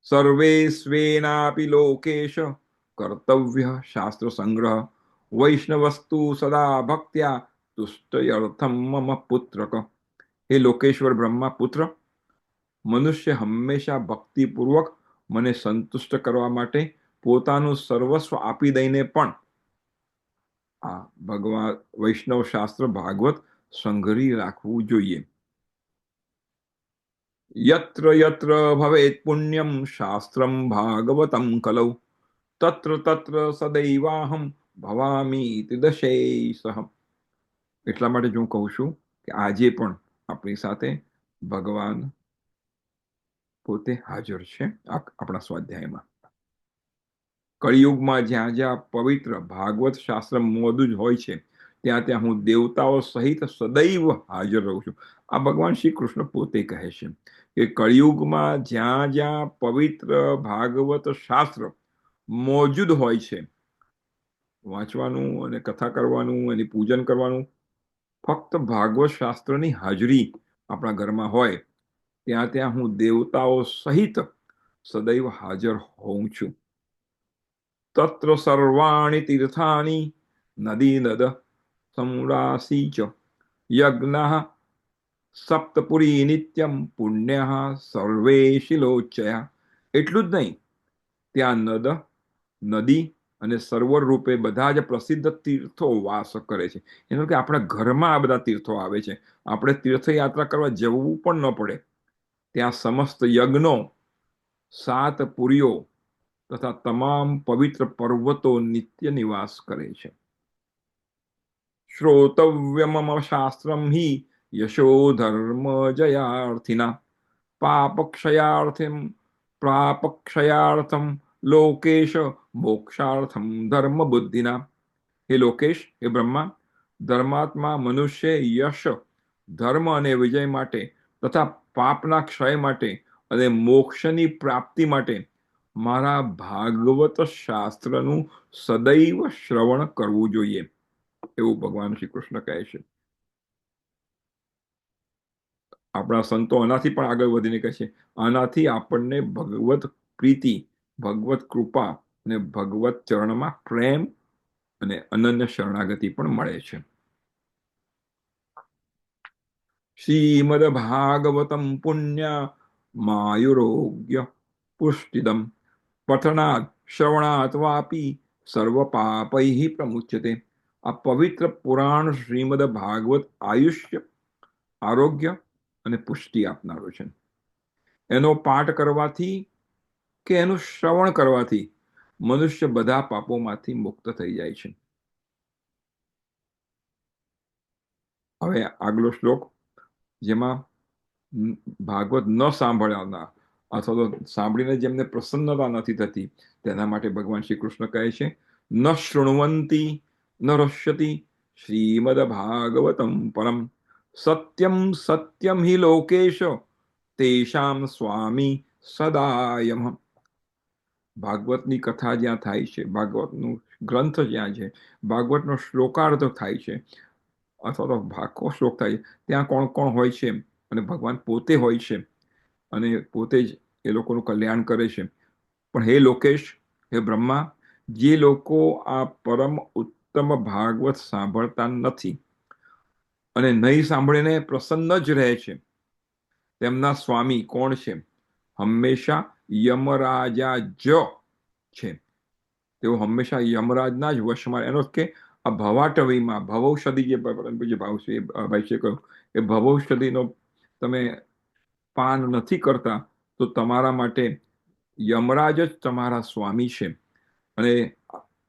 સર્વે સ્વેનાપી લોકેશ કર્તવ્ય શાસ્ત્ર સંગ્રહ વૈષ્ણવસ્તુ સદા ભક્ત્યા તુષ્ટયર્થમ મમ પુત્રક. હે લોકેશ્વર બ્રહ્મા પુત્ર, મનુષ્ય હંમેશા ભક્તિપૂર્વક મને સંતુષ્ટ કરવા માટે પોતાનું સર્વસ્વ આપી દઈને પણ આ ભગવાન વૈષ્ણવ શાસ્ત્ર ભાગવત સંગ્રહી રાખવું જોઈએ. યત્ર યત્ર ભવેત પુણ્યમ શાસ્ત્રમ ભાગવતમ કલૌ તત્ર તત્ર સદૈવાહમ ભવામી દશૈસહ. એટલા માટે હું કહું છું કે આજે પણ આપણી સાથે ભગવાન પોતે હાજર છે આપણા સ્વાધ્યાયમાં. કળિયુગમાં જ્યાં જ્યાં પવિત્ર ભાગવત શાસ્ત્ર મોજૂદ હોય છે ત્યાં ત્યાં હું દેવતાઓ સહિત સદૈવ હાજર રહું છું. આ ભગવાન શ્રી કૃષ્ણ પોતે કહે છે કે કળિયુગમાં જ્યાં જ્યાં પવિત્ર ભાગવત શાસ્ત્ર મોજૂદ હોય છે, વાંચવાનું અને કથા કરવાનું અને પૂજન કરવાનું, ફક્ત ભાગવત શાસ્ત્રની હાજરી આપણા ઘરમાં હોય ત્યાં ત્યાં હું દેવતાઓ સહિત સદૈવ હાજર હોઉં છું. તત્ર સર્વાણી તીર્થાની નદી નદ સમરાસી ચ યજ્ઞઃ સપ્તપુરી નિત્યમ પુણ્ય સર્વે શિલોચયા. એટલું જ નહીં, ત્યાં નદી અને સરોવર રૂપે બધા જ પ્રસિદ્ધ તીર્થો વાસ કરે છે. એનો કે આપણા ઘરમાં આ બધા તીર્થો આવે છે. આપણે તીર્થયાત્રા કરવા જવું પણ ન પડે. ત્યાં સમસ્ત યજ્ઞો, 7 પુરીઓ તથા તમામ પવિત્ર પર્વતો નિત્ય નિવાસ કરે છે. શ્રોતવ્યમમ શાસ્ત્રમ હિ યશો ધર્મ જયાર્થિના પાપક્ષયાર્થમ પ્રાપક્ષયાર્થમ લોકેશ મોક્ષાર્થમ ધર્મ બુદ્ધિના. હે લોકેશ, હે બ્રહ્મા, ધર્માત્મા મનુષ્ય યશ, ધર્મ અને વિજય માટે તથા પાપના ક્ષય માટે અને મોક્ષની પ્રાપ્તિ માટે મારા ભાગવત શાસ્ત્રનું સદૈવ શ્રવણ કરવું જોઈએ, એવું ભગવાન શ્રી કૃષ્ણ કહે છે. આપણા સંતો આનાથી પણ આગળ વધીને કહે છે, આનાથી આપણને ભગવત પ્રીતિ, ભગવત કૃપા અને ભગવત ચરણમાં પ્રેમ અને અનન્ય શરણાગતિ પણ મળે છે. શ્રીમદ ભાગવતમ પુણ્ય માયુરોગ્ય પુષ્ટિદમ પઠનાત શ્રવણાત વાપી સર્વ પાપૈ પ્રમુચ્યતે. આ પવિત્ર પુરાણ શ્રીમદ ભાગવત આયુષ્ય, આરોગ્ય અને પુષ્ટિ આપનારો છે. એનો પાઠ કરવાથી કે એનું શ્રવણ કરવાથી મનુષ્ય બધા પાપોમાંથી મુક્ત થઈ જાય છે. હવે આગલો શ્લોક, જેમાં ભાગવત ન સાંભળવાના અથવા તો સાંભળીને જેમને પ્રસન્નતા નથી થતી તેના માટે ભગવાન શ્રી કૃષ્ણ કહે છે, ન શૃણવંતી ન રશ્યતિ શ્રીમદ ભાગવતમ પરમ સત્યમ સત્યમ હિ લોકેશ તેષામ સ્વામી સદાયમ. ભાગવતની કથા જ્યાં થાય છે, ભાગવતનું ગ્રંથ જ્યાં છે, ભાગવતનો શ્લોકાર્થ થાય છે અથવા તો ભાગો શ્લોક થાય છે, ત્યાં કોણ કોણ હોય છે? અને ભગવાન પોતે હોય છે અને પોતે જ એ લોકોનું કલ્યાણ કરે છે. પણ હે લોકેશ, હે બ્રહ્મા, જે લોકો આ પરમ ઉત્તમ ભાગવત સાંભળતા નથી અને નહીં સાંભળીને પ્રસન્ન જ રહે છે, તેમના સ્વામી કોણ છે? હંમેશા યમરાજા જ છે. તેઓ હંમેશા યમરાજના જ વશમાં. એનો કે આ ભવાટવીમાં ભવૌષધિ જે ભાવ છે ભાઈ છે કહ્યું એ ભવૌષધિનો તમે પાન નથી કરતા તો તમારા માટે યમરાજ જ તમારા સ્વામી છે. અને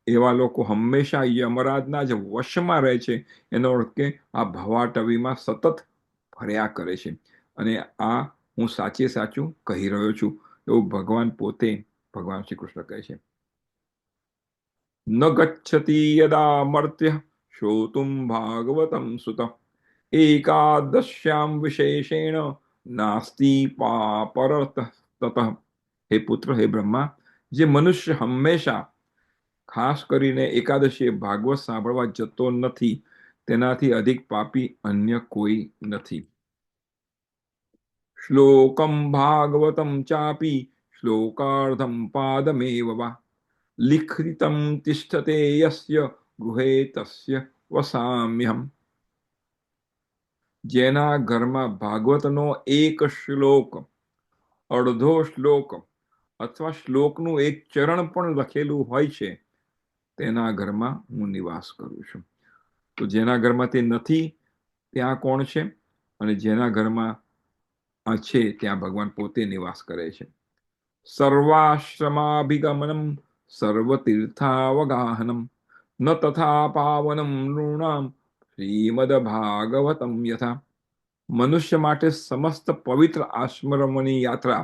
એવા લોકો હંમેશા યમરાજના જ વશમાં રહે છે. એનો અર્થ કે આ ભવાટવીમાં સતત ફર્યા કરે છે. અને આ હું સાચે સાચું કહી રહ્યો છું, એવું ભગવાન પોતે, ભગવાન શ્રી કૃષ્ણ કહે છે. ન ગચ્છતિ યદા મર્ત્ય શ્રોતુમ ભાગવતમ સુત એકાદશ્યામ વિશેષેણ નાસ્તિ પાપરત તત. હે પુત્ર, હે બ્રહ્મા, જે મનુષ્ય હંમેશા ખાસ કરીને એકાદશીએ ભાગવત સાંભળવા જતો નથી તેનાથી અધિક પાપી અન્ય કોઈ નથી. શ્લોકમ ભાગવતમ ચાપી શ્લોકાર્ધમ પાદમેવ વા લિખિતમ તિષ્ઠતે યસ્ય ગૃહે તસ્ય વસામ્યહમ. જેના ઘરમાં ભાગવતનો એક શ્લોક, અડધો શ્લોક અથવા શ્લોકનું એક ચરણ પણ લખેલું હોય છે તેના ઘરમાં હું નિવાસ કરું છું. તો જેના ઘરમાં તે નથી ત્યાં કોણ છે? અને જેના ઘરમાં આ છે ત્યાં ભગવાન પોતે નિવાસ કરે છે. સર્વાશ્રમાભિગમનમ સર્વતીર્થાવગાહનમ ન તથા પાવનમ નૃણામ શ્રીમદ ભાગવતમ યથા. મનુષ્ય માટે સમસ્ત પવિત્ર આશ્રમોની યાત્રા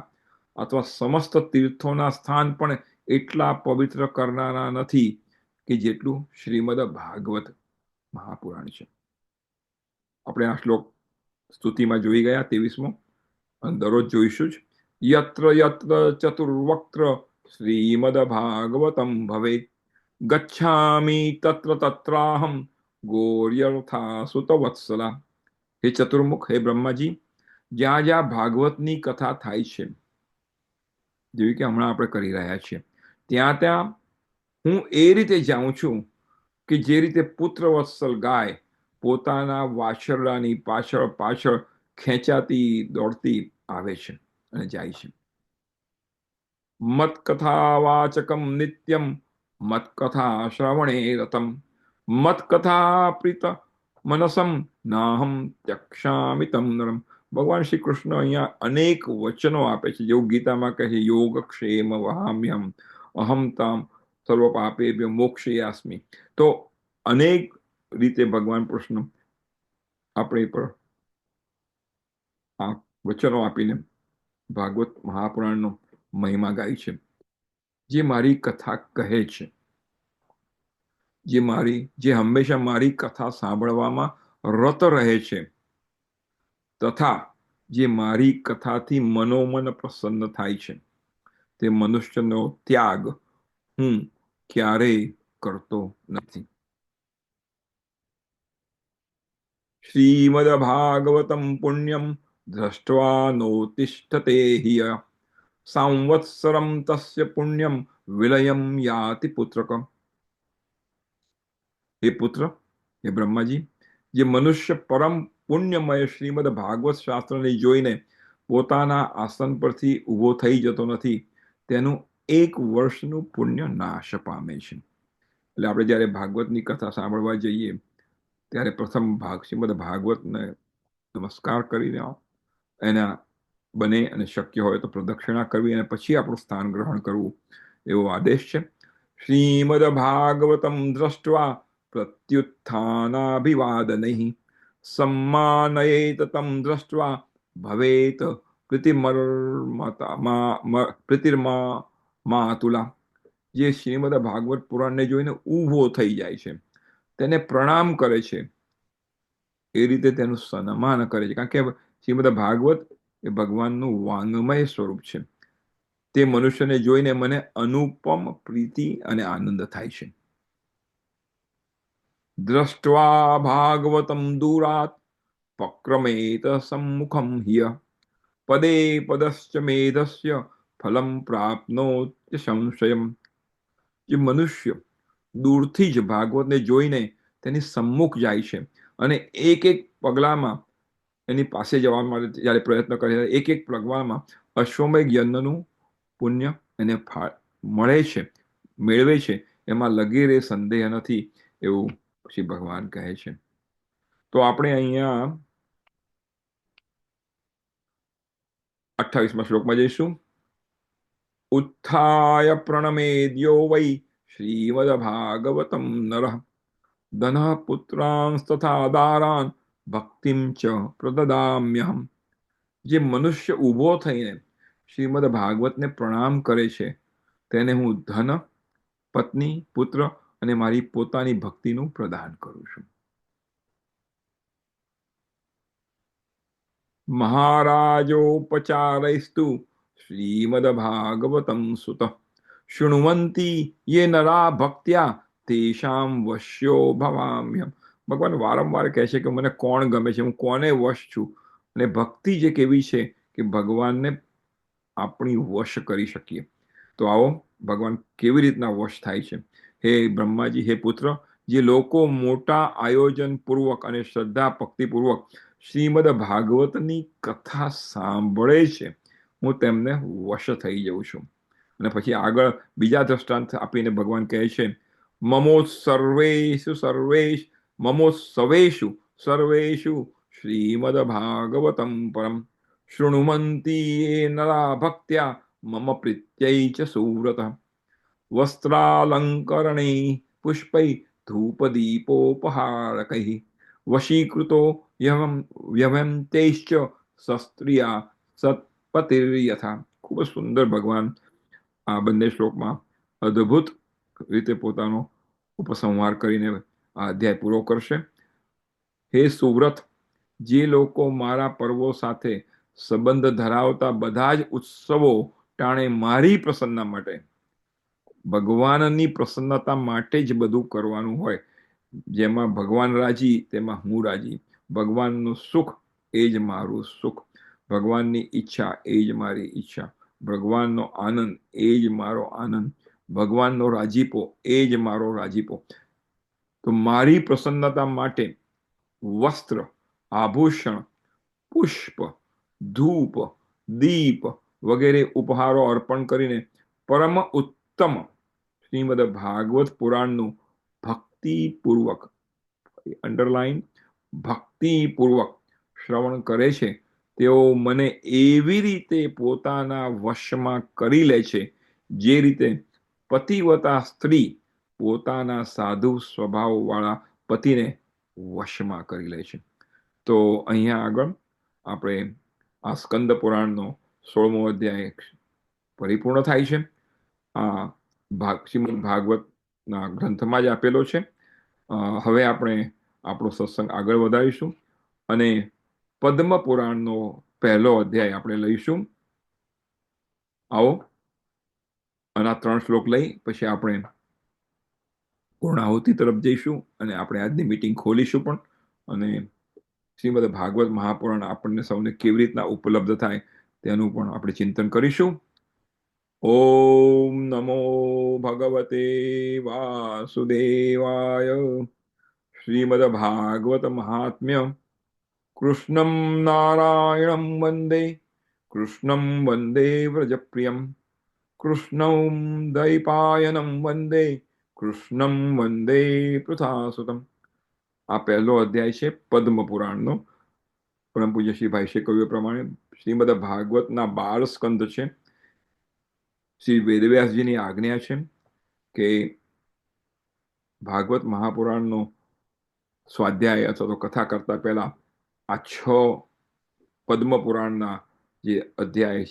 અથવા સમસ્ત તીર્થોના સ્થાન પણ એટલા પવિત્ર કરનારા નથી કે જેટલું શ્રીમદ ભાગવત મહાપુરાણ છે. આપણે આ શ્લોક સ્તુતિમાં જોઈ ગયા, 23મો, અને દરરોજ જોઈશું જ. યત્ર યત્ર ચતુર્વક્ત્ર શ્રીમદ ભાગવતમ ભવેત ગચ્છામિ તત્ર તત્રાહમ ગૌર્યર્થા સુત વત્સલા. હે ચતુર્મુખ, હે બ્રહ્માજી, જ્યાં જ્યાં ભાગવતની કથા થાય છે, જેવી કે હમણાં આપણે કરી રહ્યા છીએ, ત્યાં ત્યાં હું એ રીતે જાઉં છું કે જે રીતે પુત્ર વત્સલ ગાય પોતાના વાછરડાની પાછળ પાછળ ખેંચાતી દોડતી આવે છે અને જાય છે. મત્કથાવાચકમ નિત્યમ મત્કથા શ્રવણે રતમ મત્કથા પ્રીત મનસમ નાહમ ત્યક્ષામિ તમ નરમ. ભગવાન શ્રી કૃષ્ણ અહીંયા અનેક વચનો આપે છે, જેવું ગીતામાં કહે છે યોગક્ષેમ વહામ્યમ અહમ તામ સર્વ પાપેભ્યો મોક્ષયાસ્મિ. તો અનેક રીતે ભગવાન કૃષ્ણ આપણે પર આ વચનો આપીને ભાગવત મહાપુરાણનો મહિમા ગાય છે. જે મારી કથા કહે છે, જે હંમેશા મારી કથા સાંભળવામાં રત રહે છે, તથા જે મારી કથાથી મનોમન પ્રસન્ન થાય છે, તે મનુષ્યનો ત્યાગ હું ક્યારેય કરતો નથી. શ્રીમદ ભાગવતમ પુણ્યમ દ્રષ્ટવા નોતિષ્ઠતે હિય સંવત્સરમ તસ્ય પુણ્યમ વિલયમ યાતિ પુત્રકમ. હે પુત્ર, હે બ્રહ્માજી, જે મનુષ્ય પરમ પુણ્યમય શ્રીમદ ભાગવત શાસ્ત્રને જોઈને પોતાના આસન પરથી ઊભો થઈ જતો નથી, તેનું 1 વર્ષનું પુણ્ય નાશ પામે છે. એટલે આપણે જ્યારે ભાગવતની કથા સાંભળવા જઈએ ત્યારે પ્રથમ શ્રીમદ ભાગવતને નમસ્કાર કરીને એના બને અને શક્ય હોય તો પ્રદક્ષિણા કરવી અને પછી આપણું સ્થાન ગ્રહણ કરવું એવો આદેશ છે. શ્રીમદ ભાગવતમ દ્રષ્ટવા પ્રત્યુત્થાનાભિવાદનૈઃ સમ્માનયેત તમ દ્રષ્ટવા ભવેત પ્રીતિર્માતુલા. જે શ્રીમદ ભાગવત પુરાણને જોઈને ઊભો થઈ જાય છે, તેને પ્રણામ કરે છે, એ રીતે તેનું સન્માન કરે છે. કારણ કે શ્રીમદ ભાગવત એ ભગવાનનું વાંગમય સ્વરૂપ છે. તે મનુષ્યને જોઈને મને અનુપમ પ્રીતિ અને આનંદ થાય છે. દ્રષ્ટવા ભાગવતમ દૂરાત પક્રમેત સમ્મુખમ હિય પદે પદશ્ચ મેધસ્ય ફલમ પ્રાપ્નોત્ય સંશયમ. જે મનુષ્ય દૂરથી જ ભાગવતને જોઈને તેની સમ્મુખ જાય છે અને એક એક પગલામાં એની પાસે જવા માટે જ્યારે પ્રયત્ન કરે, એક એક પગલામાં અશ્વમેઘ યજ્ઞનું પુણ્ય એને મળે છે, મેળવે છે, એમાં લગીરે સંદેહ નથી, એવું શ્રી ભગવાન કહે છે. તો આપણે અહીંયા 28મા શ્લોકમાં જઈશું. ઉત્થાય પ્રણમેદ્યો વૈ શ્રીમદ ભાગવતમ નરઃ ધનઃ પુત્રાંસ્તથા દારાન ભક્તિમ ચ પ્રદદામ્યહમ. જે મનુષ્ય ઊભો થઈને શ્રીમદ ભાગવતને પ્રણામ કરે છે, તેને હું ધન, પત્ની, પુત્ર અને મારી પોતાની ભક્તિનું પ્રદાન કરું છું. મહારાજોપચારૈસ્તુ શ્રીમદ ભાગવતમ સુત શૃણવંતી યે નરા ભક્ત્યા તેષામ વશ્યો ભવામ્યહમ. ભગવાન વારંવાર કહે છે કે મને કોણ ગમે છે, હું કોને વશ છું, અને ભક્તિ જે કેવી છે કે ભગવાનને આપણી વશ કરી શકીએ. તો આવો ભગવાન કેવી રીતના વશ થાય છે. હે બ્રહ્માજી, હે પુત્ર, જે લોકો મોટા આયોજન પૂર્વક અને શ્રદ્ધા ભક્તિપૂર્વક શ્રીમદ ભાગવતની કથા સાંભળે છે, હું તેમને વશ થઈ જઉં છું. અને પછી આગળ બીજા દ્રષ્ટાંત આપીને ભગવાન કહે છે મમોત્સવેષુ સર્વેષુ શ્રીમદ ભાગવતમ પરમ શૃણુમંતી નરા ભક્ત્યા મમ પ્રીત્યૈ ચ સુવ્રત વસ્ત્રાલંકરણૈ પુષ્પૈ ધૂપદીપોપહારકૈ વશીકૃતો વ્યવંતૈશ્ચ શસ્ત્રિયા સત્પતિર્યથા. ખૂબ જ સુંદર ભગવાન આ બંને શ્લોકમાં અદ્ભુત રીતે પોતાનો ઉપસંહાર કરીને આ અધ્યાય પૂરો કરશે. હે સુવ્રત, જે લોકો મારા પર્વો સાથે સંબંધ ધરાવતા બધા જ ઉત્સવો ટાણે મારી પ્રસન્નતા માટે, ભગવાનની પ્રસન્નતા માટે જ બધું કરવાનું હોય, જેમાં ભગવાન રાજી તેમાં હું રાજી, ભગવાનનું સુખ એ જ મારું સુખ, ભગવાનની ઈચ્છા એ જ મારી ઈચ્છા, ભગવાનનો આનંદ એ જ મારો આનંદ, ભગવાનનો રાજીપો એ જ મારો રાજીપો. તો મારી પ્રસન્નતા માટે વસ્ત્ર, આભૂષણ, પુષ્પ, ધૂપ, દીપ વગેરે ઉપહારો અર્પણ કરીને પરમ ઉત્તમ શ્રીમદ ભાગવત પુરાણનું ભક્તિપૂર્વક, અંડરલાઈન, ભક્તિપૂર્વક શ્રવણ કરે છે તેઓ મને એવી રીતે પોતાના વશમાં કરી લે છે જે રીતે પતિવતા સ્ત્રી પોતાના સાધુ સ્વભાવવાળા પતિને વશમાં કરી લે છે. તો અહીંયા આગળ આપણે આ સ્કંદ પુરાણનો 16મો અધ્યાય પરિપૂર્ણ થાય છે. આ શ્રીમદ ભાગવતના ગ્રંથમાં જ આપેલો છે. હવે આપણે આપણો સત્સંગ આગળ વધારીશું અને પદ્મ પુરાણનો 1લો અધ્યાય આપણે લઈશું. આવો, અને આ 3 શ્લોક લઈ પછી આપણે પૂર્ણાહુતિ તરફ જઈશું અને આપણે આજની મીટિંગ ખોલીશું પણ, અને શ્રીમદ ભાગવત મહાપુરાણ આપણને સૌને કેવી રીતના ઉપલબ્ધ થાય તેનું પણ આપણે ચિંતન કરીશું. ઓમ નમો ભગવતે વાસુદેવાય. શ્રીમદ ભાગવત મહાત્મ્ય. કૃષ્ણમ નારાયણમ વંદે, કૃષ્ણમ વંદે વ્રજપ્રિયમ, કૃષ્ણમ દૈપાયનમ વંદે, કૃષ્ણમ વંદે પૃથાસુતમ. આ 1લો અધ્યાય છે પદ્મ પુરાણનો. પરમ પૂજ્ય શ્રી ભાઈશે કહ્યું પ્રમાણે શ્રીમદ ભાગવતના 12 સ્કંદ છે. શ્રી વેદવ્યાસજીની આજ્ઞા છે કે ભાગવત મહાપુરાણનો સ્વાધ્યાય અથવા તો કથા કરતા પહેલા આ 6 પદ્મ પુરાણના જે અધ્યાય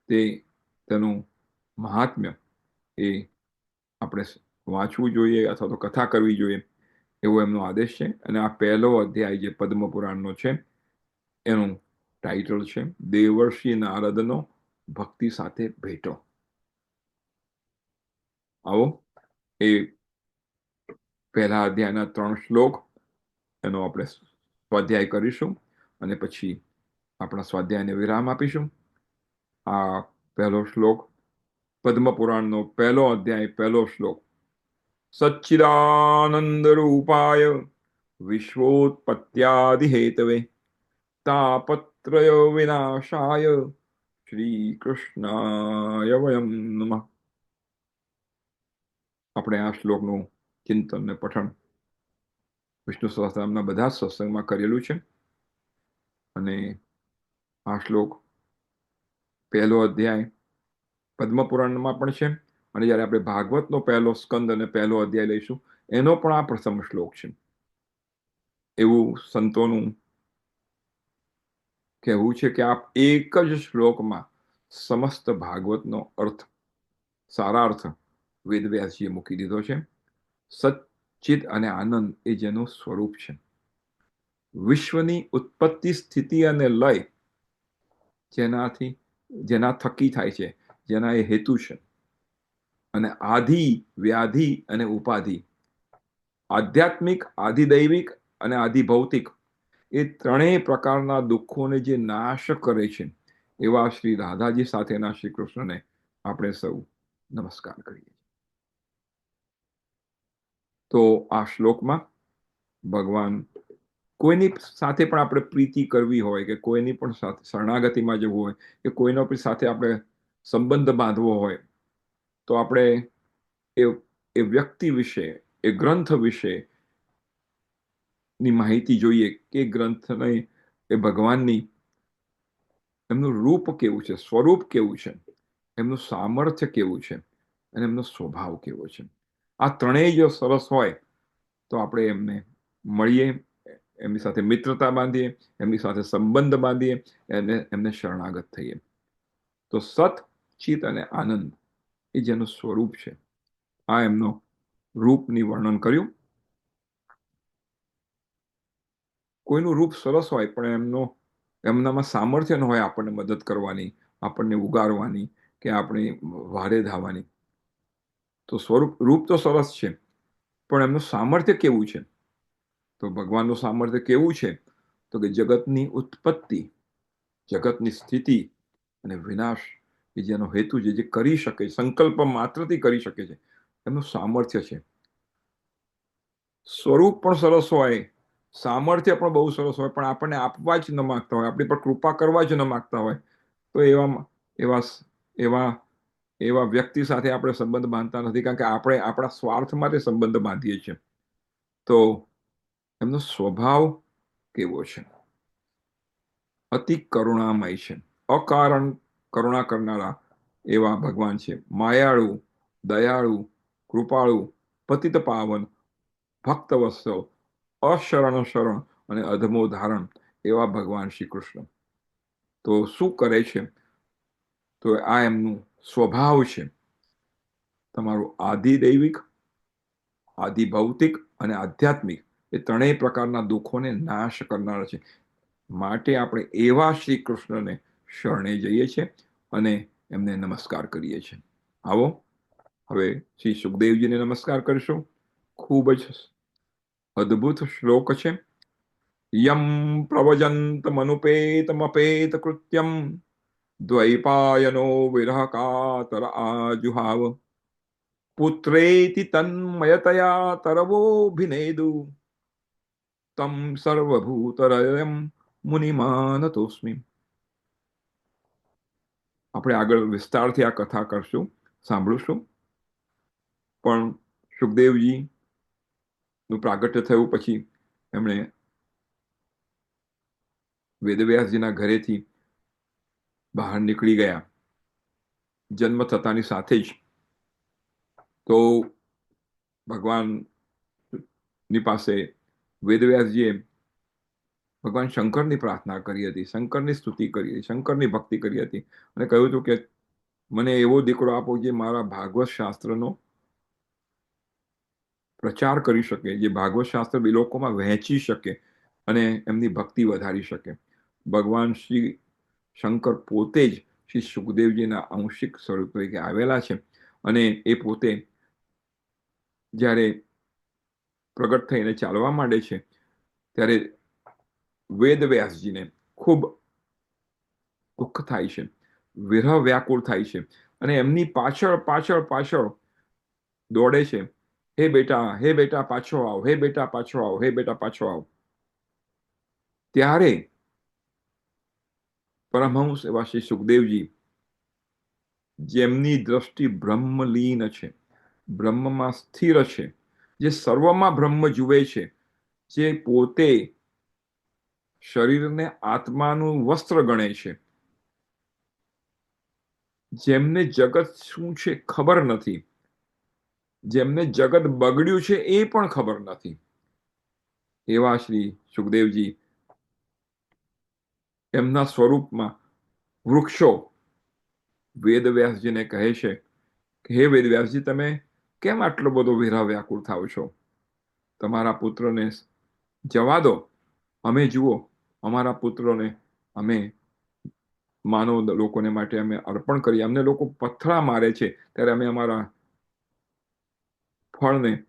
છે તેનું મહાત્મ્ય એ આપણે વાંચવું જોઈએ અથવા તો કથા કરવી જોઈએ એવો એમનો આદેશ છે. અને આ 1લો અધ્યાય જે પદ્મ પુરાણનો છે એનું ટાઇટલ છે દેવર્ષિ નારદનો ભક્તિ સાથે ભેટો. આવો, એ 1લા અધ્યાયના 3 શ્લોક એનો આપણે સ્વાધ્યાય કરીશું અને પછી આપણા સ્વાધ્યાયને વિરામ આપીશું. આ 1લો શ્લોક પદ્મ પુરાણનો 1લો અધ્યાય 1લો શ્લોક. સચ્ચિદાનંદ રૂપાય વિશ્વોત્પત્યાદિ હેતવે તાપત્રય વિનાશાય શ્રી કૃષ્ણાય વયમ નમઃ. આપણે આ શ્લોકનું ચિંતન અને પઠન વિષ્ણુ સહસ્ત્રનામના બધા જ સત્સંગમાં કરેલું છે. અને આ શ્લોક 1લો અધ્યાય પદ્મ પુરાણમાં પણ છે, અને જ્યારે આપણે ભાગવતનો 1લો સ્કંદ અને 1લો અધ્યાય લઈશું એનો પણ આ પ્રથમ શ્લોક છે. એવું સંતોનું કહેવું છે કે આ એક જ શ્લોકમાં સમસ્ત ભાગવતનો અર્થ, સારાર્થ વેદવ્યાસજીએ મૂકી દીધો છે. સચ્ચિત અને આનંદ એ જેનું સ્વરૂપ છે, વિશ્વની ઉત્પત્તિ, સ્થિતિ અને લય જેના થકી થાય છે, જેના એ હેતુ છે, અને આધિ, વ્યાધિ અને ઉપાધિ, આધ્યાત્મિક, આધિદૈવિક અને આધિભૌતિક એ 3 પ્રકારના દુઃખોને જે નાશ કરે છે એવા શ્રી રાધાજી સાથેના શ્રી કૃષ્ણને આપણે સૌ નમસ્કાર કરીએ. તો આ શ્લોકમાં ભગવાન કોઈની સાથે પણ આપણે પ્રીતિ કરવી હોય કે કોઈની પણ સાથે શરણાગતિમાં જવું હોય કે કોઈનો પણ સાથે આપણે સંબંધ બાંધવો હોય તો આપણે એ વ્યક્તિ વિશે, એ ગ્રંથ વિશે ની માહિતી જોઈએ કે ગ્રંથને, એ ભગવાનની એમનું રૂપ કેવું છે, સ્વરૂપ કેવું છે, એમનું સામર્થ્ય કેવું છે અને એમનો સ્વભાવ કેવો છે. આ 3 જો સરસ હોય તો આપણે એમને મળીએ, એમની સાથે મિત્રતા બાંધીએ, એમની સાથે સંબંધ બાંધીએ, એમને શરણાગત થઈએ. તો સત, ચિત અને આનંદ એ જેનું સ્વરૂપ છે, આ એમનો રૂપની વર્ણન કર્યું. કોઈનું રૂપ સરસ હોય પણ એમનામાં સામર્થ્ય ન હોય આપણને મદદ કરવાની, આપણને ઉગારવાની કે આપણે વારે ધાવાની. તો રૂપ તો સરસ છે પણ એમનું સામર્થ્ય કેવું છે? તો ભગવાનનું સામર્થ્ય કેવું છે? તો કે જગતની ઉત્પત્તિ, જગતની સ્થિતિ અને વિનાશ કે જેનો હેતુ છે, જે કરી શકે, સંકલ્પ માત્રથી કરી શકે છે, એમનું સામર્થ્ય છે. સ્વરૂપ પણ સરસ હોય, સામર્થ્ય પણ બહુ સરસ હોય, પણ આપણને આપવા જ ન માગતા હોય, આપણી પર કૃપા કરવા જ ન માગતા હોય, તો એવા એવા એવા વ્યક્તિ સાથે આપણે સંબંધ બાંધતા નથી, કારણ કે આપણે આપણા સ્વાર્થ માટે સંબંધ બાંધીએ છીએ. તો એમનો સ્વભાવ કેવો છે? અતિ કરુણામય છે, અકારણ કરુણા કરનારા એવા ભગવાન છે. માયાળુ, દયાળુ, કૃપાળુ, પતિત પાવન, ભક્ત વત્સલ, અશરણ શરણ અને અધમો ધારણ એવા ભગવાન શ્રી કૃષ્ણ. તો શું કરે છે? તો આ એમનું સ્વભાવ છે. તમારું આદિ દૈવિક, આદિ ભૌતિક અને આધ્યાત્મિક એ ત્રણેય પ્રકારના દુઃખોને નાશ કરનાર છે. માટે આપણે એવા શ્રી કૃષ્ણને શરણે જઈએ છીએ અને એમને નમસ્કાર કરીએ છીએ. આવો હવે શ્રી સુખદેવજીને નમસ્કાર કરીશું. ખૂબ જ અદ્ભુત શ્લોક છે. યમ પ્રવજંતમનુપેતમપેત કૃત્યમ દ્વૈપાયનો વિરહ કાતર આજુહાવ પુત્રેતિ તન્મયતયા તરવોભિનેદુ તમ સર્વભૂતરયમ મુનિમાનતોસ્મિ. આપણે આગળ વિસ્તારથી આ કથા કરશું, સાંભળીશું. પણ સુખદેવજી નું પ્રાગટ્ય થયું પછી એમણે વેદવ્યાસજીના ઘરેથી બહાર નીકળી ગયા. જન્મ થતાની સાથે જ તો ભગવાનની પાસે વેદવ્યાસજીએ ભગવાન શંકરની પ્રાર્થના કરી હતી, શંકરની સ્તુતિ કરી હતી, શંકરની ભક્તિ કરી હતી અને કહ્યું હતું કે મને એવો દીકરો આપો જે મારા ભાગવત શાસ્ત્રનો પ્રચાર કરી શકે, જે ભાગવત શાસ્ત્ર લોકોમાં વહેંચી શકે અને એમની ભક્તિ વધારી શકે. ભગવાન શ્રી શંકર પોતે જ શ્રી સુખદેવજીના આંશિક સ્વરૂપ તરીકે આવેલા છે અને એ પોતે જ્યારે પ્રગટ થઈને ચાલવા માંડે છે ત્યારે વેદવ્યાસજીને ખૂબ દુઃખ થાય છે, વિરહ વ્યાકુળ થાય છે અને એમની પાછળ પાછળ પાછળ દોડે છે. હે બેટા પાછો આવ, હે બેટા પાછો આવ, હે બેટા પાછો આવ. ત્યારે પરમહંસ એવા શ્રી સુખદેવજી, જેમની દ્રષ્ટિ બ્રહ્મલીન છે, બ્રહ્મમાં સ્થિર છે, જે સર્વમાં બ્રહ્મ જુએ છે, જે પોતે શરીરને આત્માનું વસ્ત્ર ગણે છે, જેમને જગત શું છે ખબર નથી, જેમને જગત બગડ્યું છે એ પણ ખબર નથી, એવા શ્રી સુખદેવજી એમના સ્વરૂપમાં વૃક્ષો વેદવ્યાસજીને કહે છે કે હે વેદવ્યાસજી, તમે કેમ આટલો બધો વિરહ વ્યાકુળ થાવ છો? તમારા પુત્રને જવા દો. અમે જુઓ, અમારા પુત્રોને અમે માનવ લોકોને માટે અમે અર્પણ કરીએ. અમને લોકો પથરા મારે છે ત્યારે અમે અમારા ફળને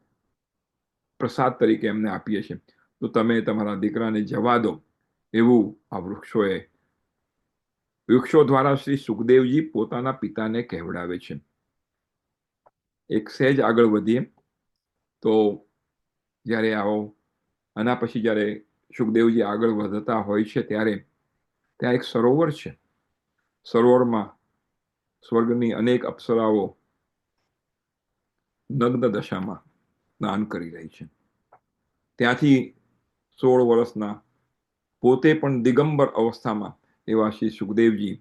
પ્રસાદ તરીકે એમને આપીએ છીએ. તો તમે તમારા દીકરાને જવા દો. એવું આ વૃક્ષો દ્વારા શ્રી સુખદેવજી પોતાના પિતાને કહેવડાવે છે. એક સહેજ આગળ વધીએ તો જ્યારે આના પછી જ્યારે સુખદેવજી આગળ વધતા હોય છે ત્યારે ત્યાં એક સરોવર છે. સરોવરમાં સ્વર્ગની અનેક અપ્સરાઓ નગ્ન દશામાં સ્નાન કરી રહી છે. ત્યાંથી 16 વર્ષના પોતે પણ દિગંબર અવસ્થામાં એવા શ્રી સુખદેવજી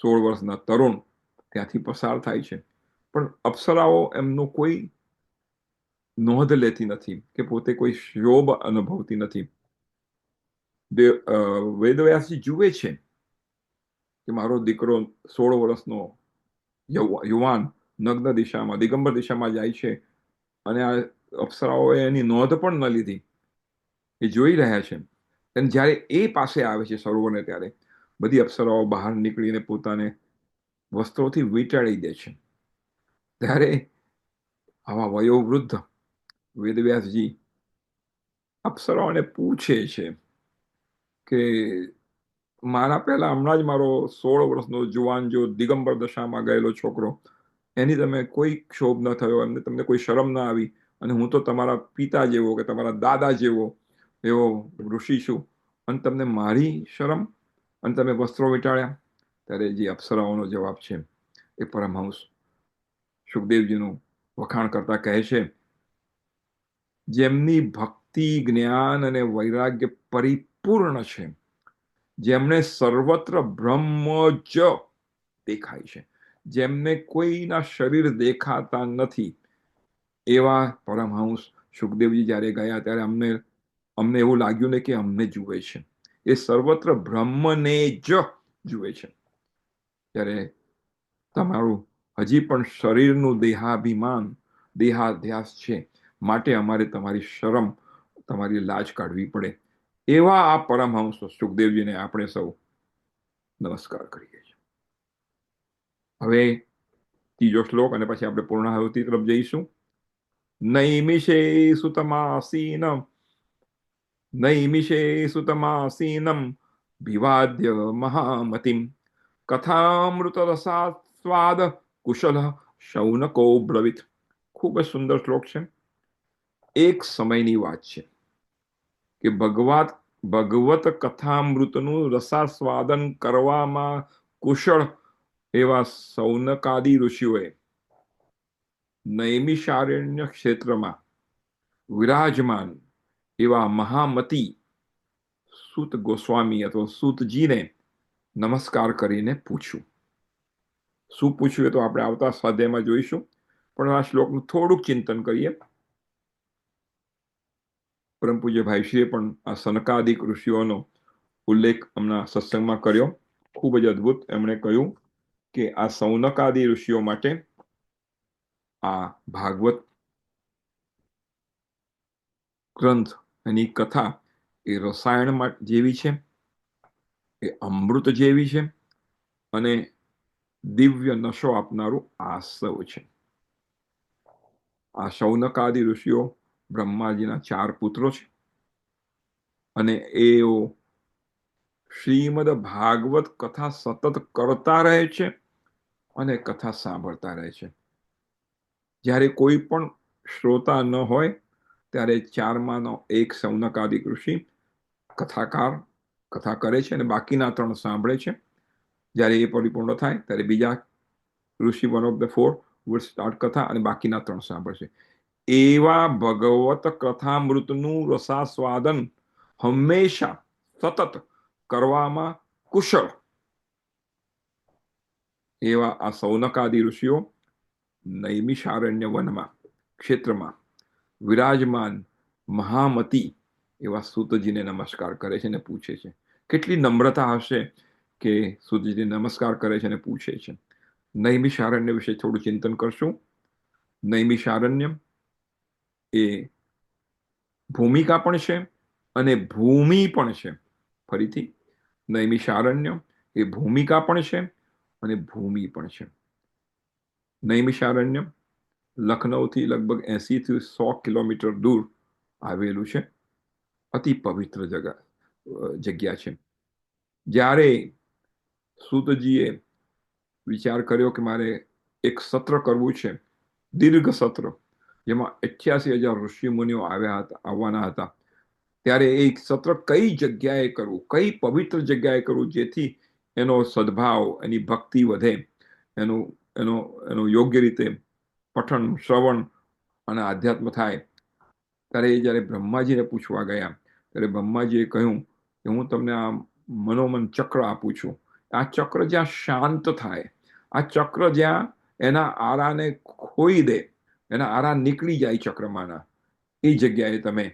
16 વર્ષના તરુણ ત્યાંથી પસાર થાય છે. પણ અપ્સરાઓ એમનો કોઈ નોંધ લેતી નથી કે પોતે કોઈ શોભ અનુભવતી નથી. વેદવ્યાસજી જુએ છે કે મારો દીકરો 16 વર્ષનો યુવાન નગ્ન દિશામાં, દિગંબર દિશામાં જાય છે અને આ અપ્સરાઓએ એની નોંધ પણ ન લીધી. એ જોઈ રહ્યા છે. અને જ્યારે એ પાસે આવે છે સરોવરને, ત્યારે બધી અપ્સરાઓ બહાર નીકળીને પોતાને વસ્ત્રોથી વીંટાળી દે છે. ત્યારે આવા વયોવૃદ્ધ વેદવ્યાસજી અપ્સરાઓને પૂછે છે કે મારા પહેલા હમણાં જ મારો 16 વર્ષનો જુવાન જો દિગંબર દશામાં ગયેલો છોકરો, એની તમે કોઈ ક્ષોભ ન થયો, એમને તમને કોઈ શરમ ના આવી, અને હું તો તમારા પિતા જેવો કે તમારા દાદા જેવો એવો ઋષિ છું, અને તમને મારી શરમ, અને તમે વસ્ત્રો વીંટાળ્યા. ત્યારે જે અપ્સરાઓનો જવાબ છે એ પરમહંસ સુખદેવજીનું વખાણ કરતા કહે છે, જેમની ભક્તિ, જ્ઞાન અને વૈરાગ્ય પરિપૂર્ણ છે, જેમને સર્વત્ર બ્રહ્મ જ દેખાય છે, જેમને કોઈના શરીર દેખાતા નથી, એવા પરમહંસ સુખદેવજી જ્યારે ગયા ત્યારે અમને એવું લાગ્યું ને કે અમને જુએ છે. એ સર્વત્ર બ્રહ્મને જ જુએ છે. ત્યારે તમારું હજી પણ શરીરનું દેહાભિમાન, દેહાધ્યાસ છે, માટે અમારે તમારી શરમ, તમારી લાજ કાઢવી પડે. એવા આ પરમહંસ સુખદેવજીને આપણે સૌ નમસ્કાર કરીએ છીએ. હવે ત્રીજો શ્લોક, અને પછી આપણે પૂર્ણાહુતિ તરફ જઈશું. નૈમિષે સુતમાસીનમ વિવાદ્ય મહામતિમ કથામૃત રસાસ્વાદ કુશલ શૌનકો બ્રવીત. ખૂબ જ સુંદર શ્લોક છે. એક સમયની વાત છે કે ભગવત કથામૃતનું રસાસ્વાદન કરવામાં કુશળ એવા સૌનકાદી ઋષિઓએ નૈમિષારણ્ય ક્ષેત્રમાં વિરાજમાન એવા મહામતી સૂત ગોસ્વામી અથવા સૂતજીને નમસ્કાર કરીને પૂછ્યું. શું પૂછ્યું એ તો આપણે આવતા સ્વાધ્યાયમાં જોઈશું, પણ આ શ્લોકનું થોડુંક ચિંતન કરીએ. પરમ પૂજ્ય ભાઈશ્રીએ પણ આ સનકાદિક ઋષિઓનો ઉલ્લેખ હમણાં સત્સંગમાં કર્યો. ખૂબ જ અદ્ભુત. એમણે કહ્યું કે આ સૌનકાદી ઋષિઓ માટે આ ભાગવત ગ્રંથ એની કથા એ રસાયણ જેવી છે, એ અમૃત જેવી છે, અને દિવ્ય નશો આપનારું આસવ છે. આ શૌનકાદી ઋષિઓ બ્રહ્માજીના 4 પુત્રો છે, અને એઓ શ્રીમદ ભાગવત કથા સતત કરતા રહે છે અને કથા સાંભળતા રહે છે. જ્યારે કોઈ પણ શ્રોતા ન હોય ત્યારે 4માંનો એક સૌનકાદિક ઋષિ કથા કરે છે, અને બાકીના 3 સાંભળે છે. જ્યારે એ પરિપૂર્ણ થાય ત્યારે બીજા ઋષિ, વન ઓફ ધ 4 વુડ સ્ટાર્ટ કથા, અને બાકીના 3 સાંભળશે. એવા ભગવત કથામૃતનું રસાસ્વાદન હંમેશા સતત કરવામાં કુશળ એવા આ સૌનકાદી ઋષિઓ નૈમિષારણ્ય વનમાં ક્ષેત્રમાં વિરાજમાન મહામતી એવા સૂતજીને નમસ્કાર કરે છે અને પૂછે છે. કેટલી નમ્રતા હશે કે સૂતજીને નમસ્કાર કરે છે અને પૂછે છે. નૈમિષારણ્ય વિશે થોડું ચિંતન કરશું. નૈમિષારણ્ય એ ભૂમિકા પણ છે અને ભૂમિ પણ છે. ફરીથી, નૈમિષારણ્ય એ ભૂમિકા પણ છે અને ભૂમિ પણ છે. નૈમિષારણ્ય લખનૌથી લગભગ 80 થી 100 કિલોમીટર દૂર આવેલું છે. અતિ પવિત્ર જગ્યા છે. જ્યારે સૂતજીએ વિચાર કર્યો કે મારે એક સત્ર કરવું છે, દીર્ઘ સત્ર, જેમાં 88,000 ઋષિ મુનિઓ આવવાના હતા, ત્યારે એ સત્ર કઈ જગ્યાએ કરવું, કઈ પવિત્ર જગ્યાએ કરવું, જેથી એનો સદભાવ, એની ભક્તિ વધે, એનું યોગ્ય રીતે પઠન, શ્રવણ અને આધ્યાત્મ થાય. ત્યારે એ જ્યારે બ્રહ્માજીને પૂછવા ગયા ત્યારે બ્રહ્માજીએ કહ્યું કે હું તમને આ મનોમન ચક્ર આપું છું. આ ચક્ર જ્યાં શાંત થાય, આ ચક્ર જ્યાં એના આરાને ખોઈ દે, એના આરા નીકળી જાય ચક્રમાંના, એ જગ્યાએ તમે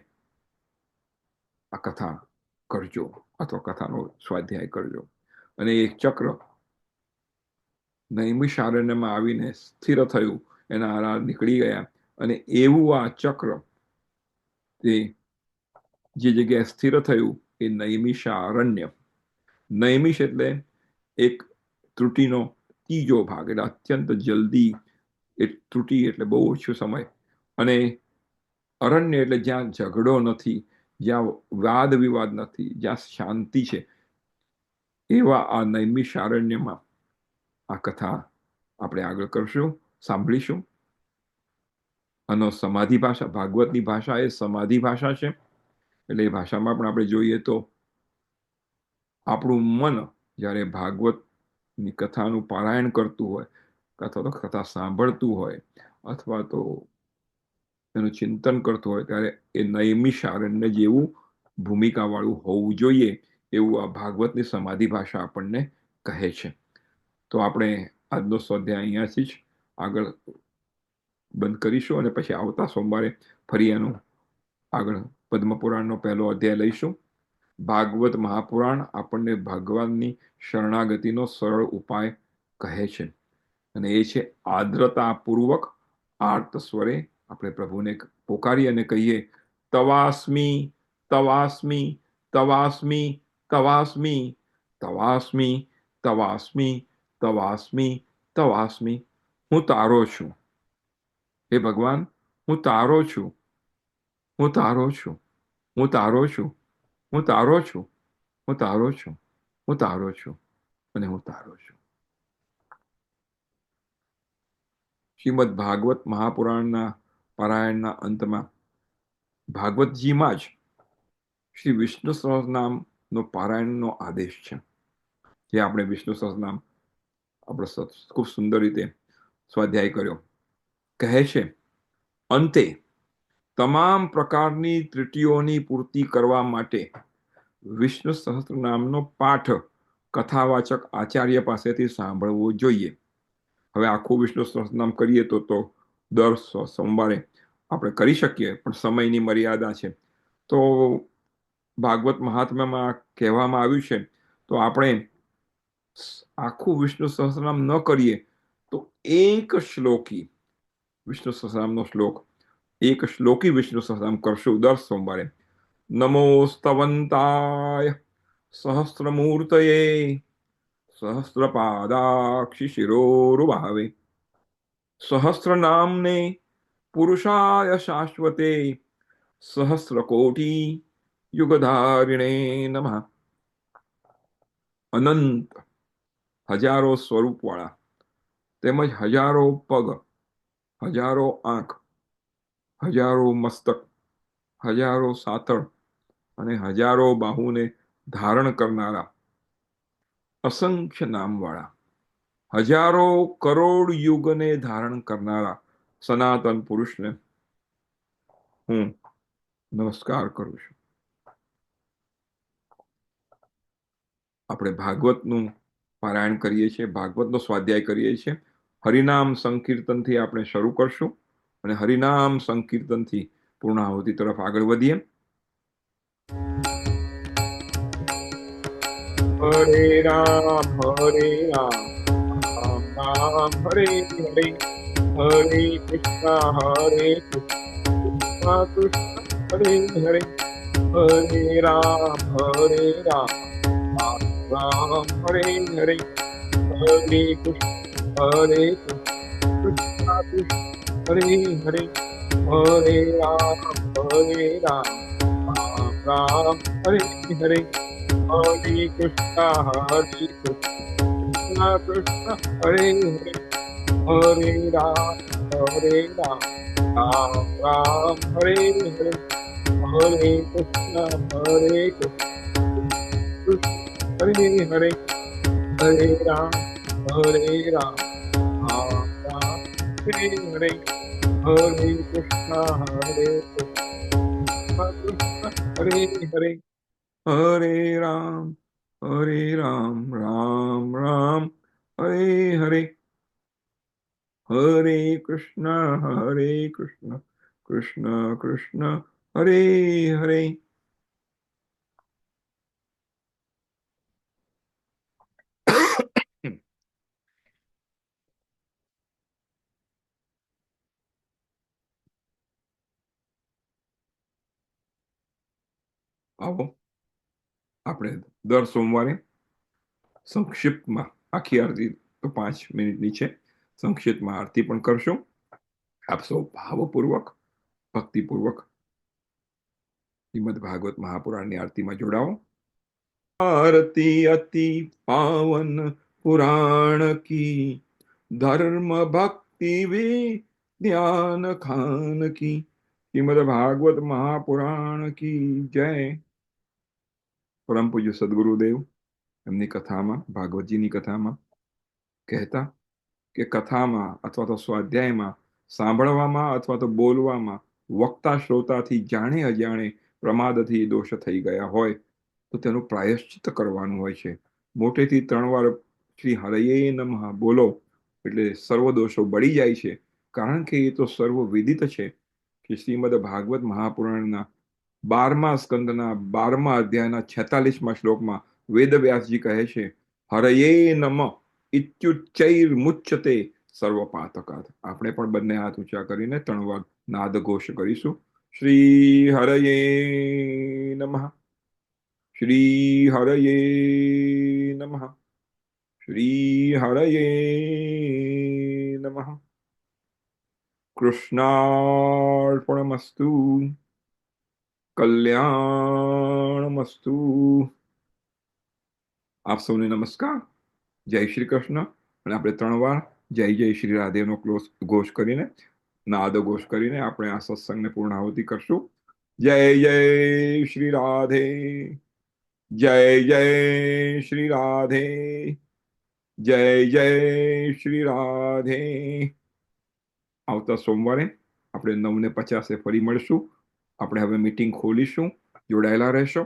આ કથા કરજો અથવા કથાનો સ્વાધ્યાય કરજો. અને એ ચક્ર નૈમિષારણ્યમાં આવીને સ્થિર થયું, એના આરા નીકળી ગયા, અને એવું આ ચક્ર તે જે જગ્યાએ સ્થિર થયું એ નૈમિષારણ્ય. નૈમિષ એટલે એક ત્રુટિનો ત્રીજો ભાગ, એટલે અત્યંત જલ્દી. એ ત્રુટિ એટલે બહુ ઓછો સમય. અને અરણ્ય એટલે જ્યાં ઝઘડો નથી, જ્યાં વાદ વિવાદ નથી, જ્યાં શાંતિ છે, એવા આ નૈમિષારણ્યમાં આ કથા આપણે આગળ કરશું, સાંભળીશું. આનો સમાધિ ભાષા, ભાગવતની ભાષા એ સમાધિ ભાષા છે. એટલે એ ભાષામાં પણ આપણે જોઈએ તો આપણું મન જ્યારે ભાગવતની કથાનું પારાયણ કરતું હોય, અથવા તો કથા સાંભળતું હોય, અથવા તો એનું ચિંતન કરતું હોય, ત્યારે એ નૈમિષારણ્ય જેવું ભૂમિકાવાળું હોવું જોઈએ, એવું આ ભાગવતની સમાધિ ભાષા આપણને કહે છે. તો આપણે આજનો સ્વાધ્યાય અહીંયાથી જ આગળ બંધ કરીશું અને પછી આવતા સોમવારે ફરી એનું આગળ પદ્મપુરાણનો પહેલો અધ્યાય લઈશું. ભાગવત મહાપુરાણ આપણને ભગવાનની શરણાગતિનો સરળ ઉપાય કહે છે, અને એ છે આર્દ્રતાપૂર્વક આર્ત સ્વરે આપણે પ્રભુને પોકારી અને કહીએ, તવાસ્મી તવાસ્મી તવાસ્મી તવાસ્મી તવાસ્મી તવાસ્મી તવાસ્મી તવાસ્મી. હું તારો છું, હે ભગવાન, હું તારો છું, હું તારો છું, હું તારો છું, હું તારો છું, હું તારો છું, હું તારો છું, અને હું તારો છું. શ્રીમદ ભાગવત મહાપુરાણના પારાયણના અંતમાં ભાગવતજીમાં જ શ્રી વિષ્ણુ સહસ્રનામનો પારાયણનો આદેશ છે, જે આપણે વિષ્ણુ સહસ્રનામ આપણે ખૂબ સુંદર રીતે સ્વાધ્યાય કર્યો. કહે છે, અંતે તમામ પ્રકારની ત્રુટિઓની પૂર્તિ કરવા માટે વિષ્ણુ સહસ્રનામનો પાઠ કથાવાચક આચાર્ય પાસેથી સાંભળવો જોઈએ. હવે આખું વિષ્ણુ સહસ્રનામ કરીએ તો દર સોમવારે આપણે કરી શકીએ, પણ સમયની મર્યાદા છે. તો ભાગવત મહાત્મ્યમાં કહેવામાં આવ્યું છે, તો આપણે આખું વિષ્ણુ સહસ્રનામ ન કરીએ તો એક શ્લોકી વિષ્ણુ સહસ્રનામનો શ્લોક, એક શ્લોકી વિષ્ણુ સહસ્રનામ કરશું દર સોમવારે. નમોસ્તવંતાય સહસ્રમૂર્તયે સહસ્રપાદાક્ષિ શિરોરુભાવે સહસ્રનામને પુરુષાય શાશ્વતે સહસ્રકોટી યુગધારિણે નમઃ. અનંત હજારો સ્વરૂપવાળા તેમજ હજારો પગ, હજારો આંખ, હજારો મસ્તક, હજારો સાથળ અને હજારો બાહુને ધારણ કરનારા અસંખ્ય નામવાળા, હજારો કરોડ યુગને ધારણ કરનારા સનાતન પુરુષને હું નમસ્કાર કરું છું. આપણે ભાગવતનું પારાયણ કરીએ છીએ, ભાગવતનો સ્વાધ્યાય કરીએ છીએ. હરિનામ સંકીર્તનથી આપણે શરૂ કરશું અને હરિનામ સંકીર્તનથી પૂર્ણાહુતિ તરફ આગળ વધીએ. હરે રામ રામ રામ હરે હરે, હરે કૃષ્ણ કૃષ્ણ હરે હરે, હરે રામ રામ રામ હરે હરે, હરે કૃષ્ણ કૃષ્ણ હરે હરે, હરે રામ રામ હરે હરે, હરે કૃષ્ણ કૃષ્ણ હરે હરે, હરે રામ રામ રામ હરે હરે, હરે કૃષ્ણ હરે હરે, હરે રામ રામ રામ હરે હરે, હરે કૃષ્ણ હરે હરે, હરે રામ રામ રામ હરે હરે, હરે કૃષ્ણ કૃષ્ણ કૃષ્ણ હરે હરે. આવો આપણે દર સોમવારે સંક્ષિપ્તમાં, આખી આરતી તો 5 મિનિટની છે, સંક્ષિપ્તમાં આરતી પણ કરશું. આપ સૌ ભાવપૂર્વક, ભક્તિપૂર્વક શ્રીમદ ભાગવત મહાપુરાણની આરતીમાં જોડાઓ. आरती अति पावन पुराण की, धर्म भक्ति विज्ञान खान की, श्रीमद् भागवत महापुराण की जय. પરમ પૂજ્ય સદગુરુદેવ એમની કથામાં, ભાગવતજીની કથામાં કહેતા કે કથામાં અથવા તો સ્વાધ્યાયમાં સાંભળવામાં અથવા તો બોલવામાં વક્તા શ્રોતાથી જાણે અજાણે પ્રમાદથી દોષ થઈ ગયા હોય તો તેનું પ્રાયશ્ચિત કરવાનું હોય છે. મોટેથી 3 વાર શ્રી હરયે નમઃ બોલો એટલે સર્વ દોષો બળી જાય છે. કારણ કે એ તો સર્વ વિદિત છે કે શ્રીમદ ભાગવત મહાપુરાણના 12મા સ્કંદના 12મા અધ્યાયના 46મા શ્લોકમાં વેદવ્યાસજી કહે છે, હરયે નમઃ ઇત્યુચ્ચૈર્મુચ્યતે સર્વપાતકાત. આપણે પણ બંને હાથ ઊંચા કરીને 3 વાર નાદ ઘોષ કરીશું. શ્રી હરયે નમઃ, શ્રી હરયે નમઃ, શ્રી હરયે નમઃ. કૃષ્ણાર્પણમસ્તુ. કલ્યાણમસ્તુ. આપ સૌને નમસ્કાર. જય શ્રી કૃષ્ણ. અને આપણે 3 વાર જય જય શ્રી રાધેનો ઘોષ કરીને, નાદ ઘોષ કરીને આપણે આ સત્સંગને પૂર્ણાહુતિ કરશું. જય જય શ્રી રાધે, જય જય શ્રી રાધે, જય જય શ્રી રાધે. આવતા સોમવારે આપણે 9:50 ફરી મળશું. આપણે હવે મીટિંગ ખોલીશું. જોડાયેલા રહેશો.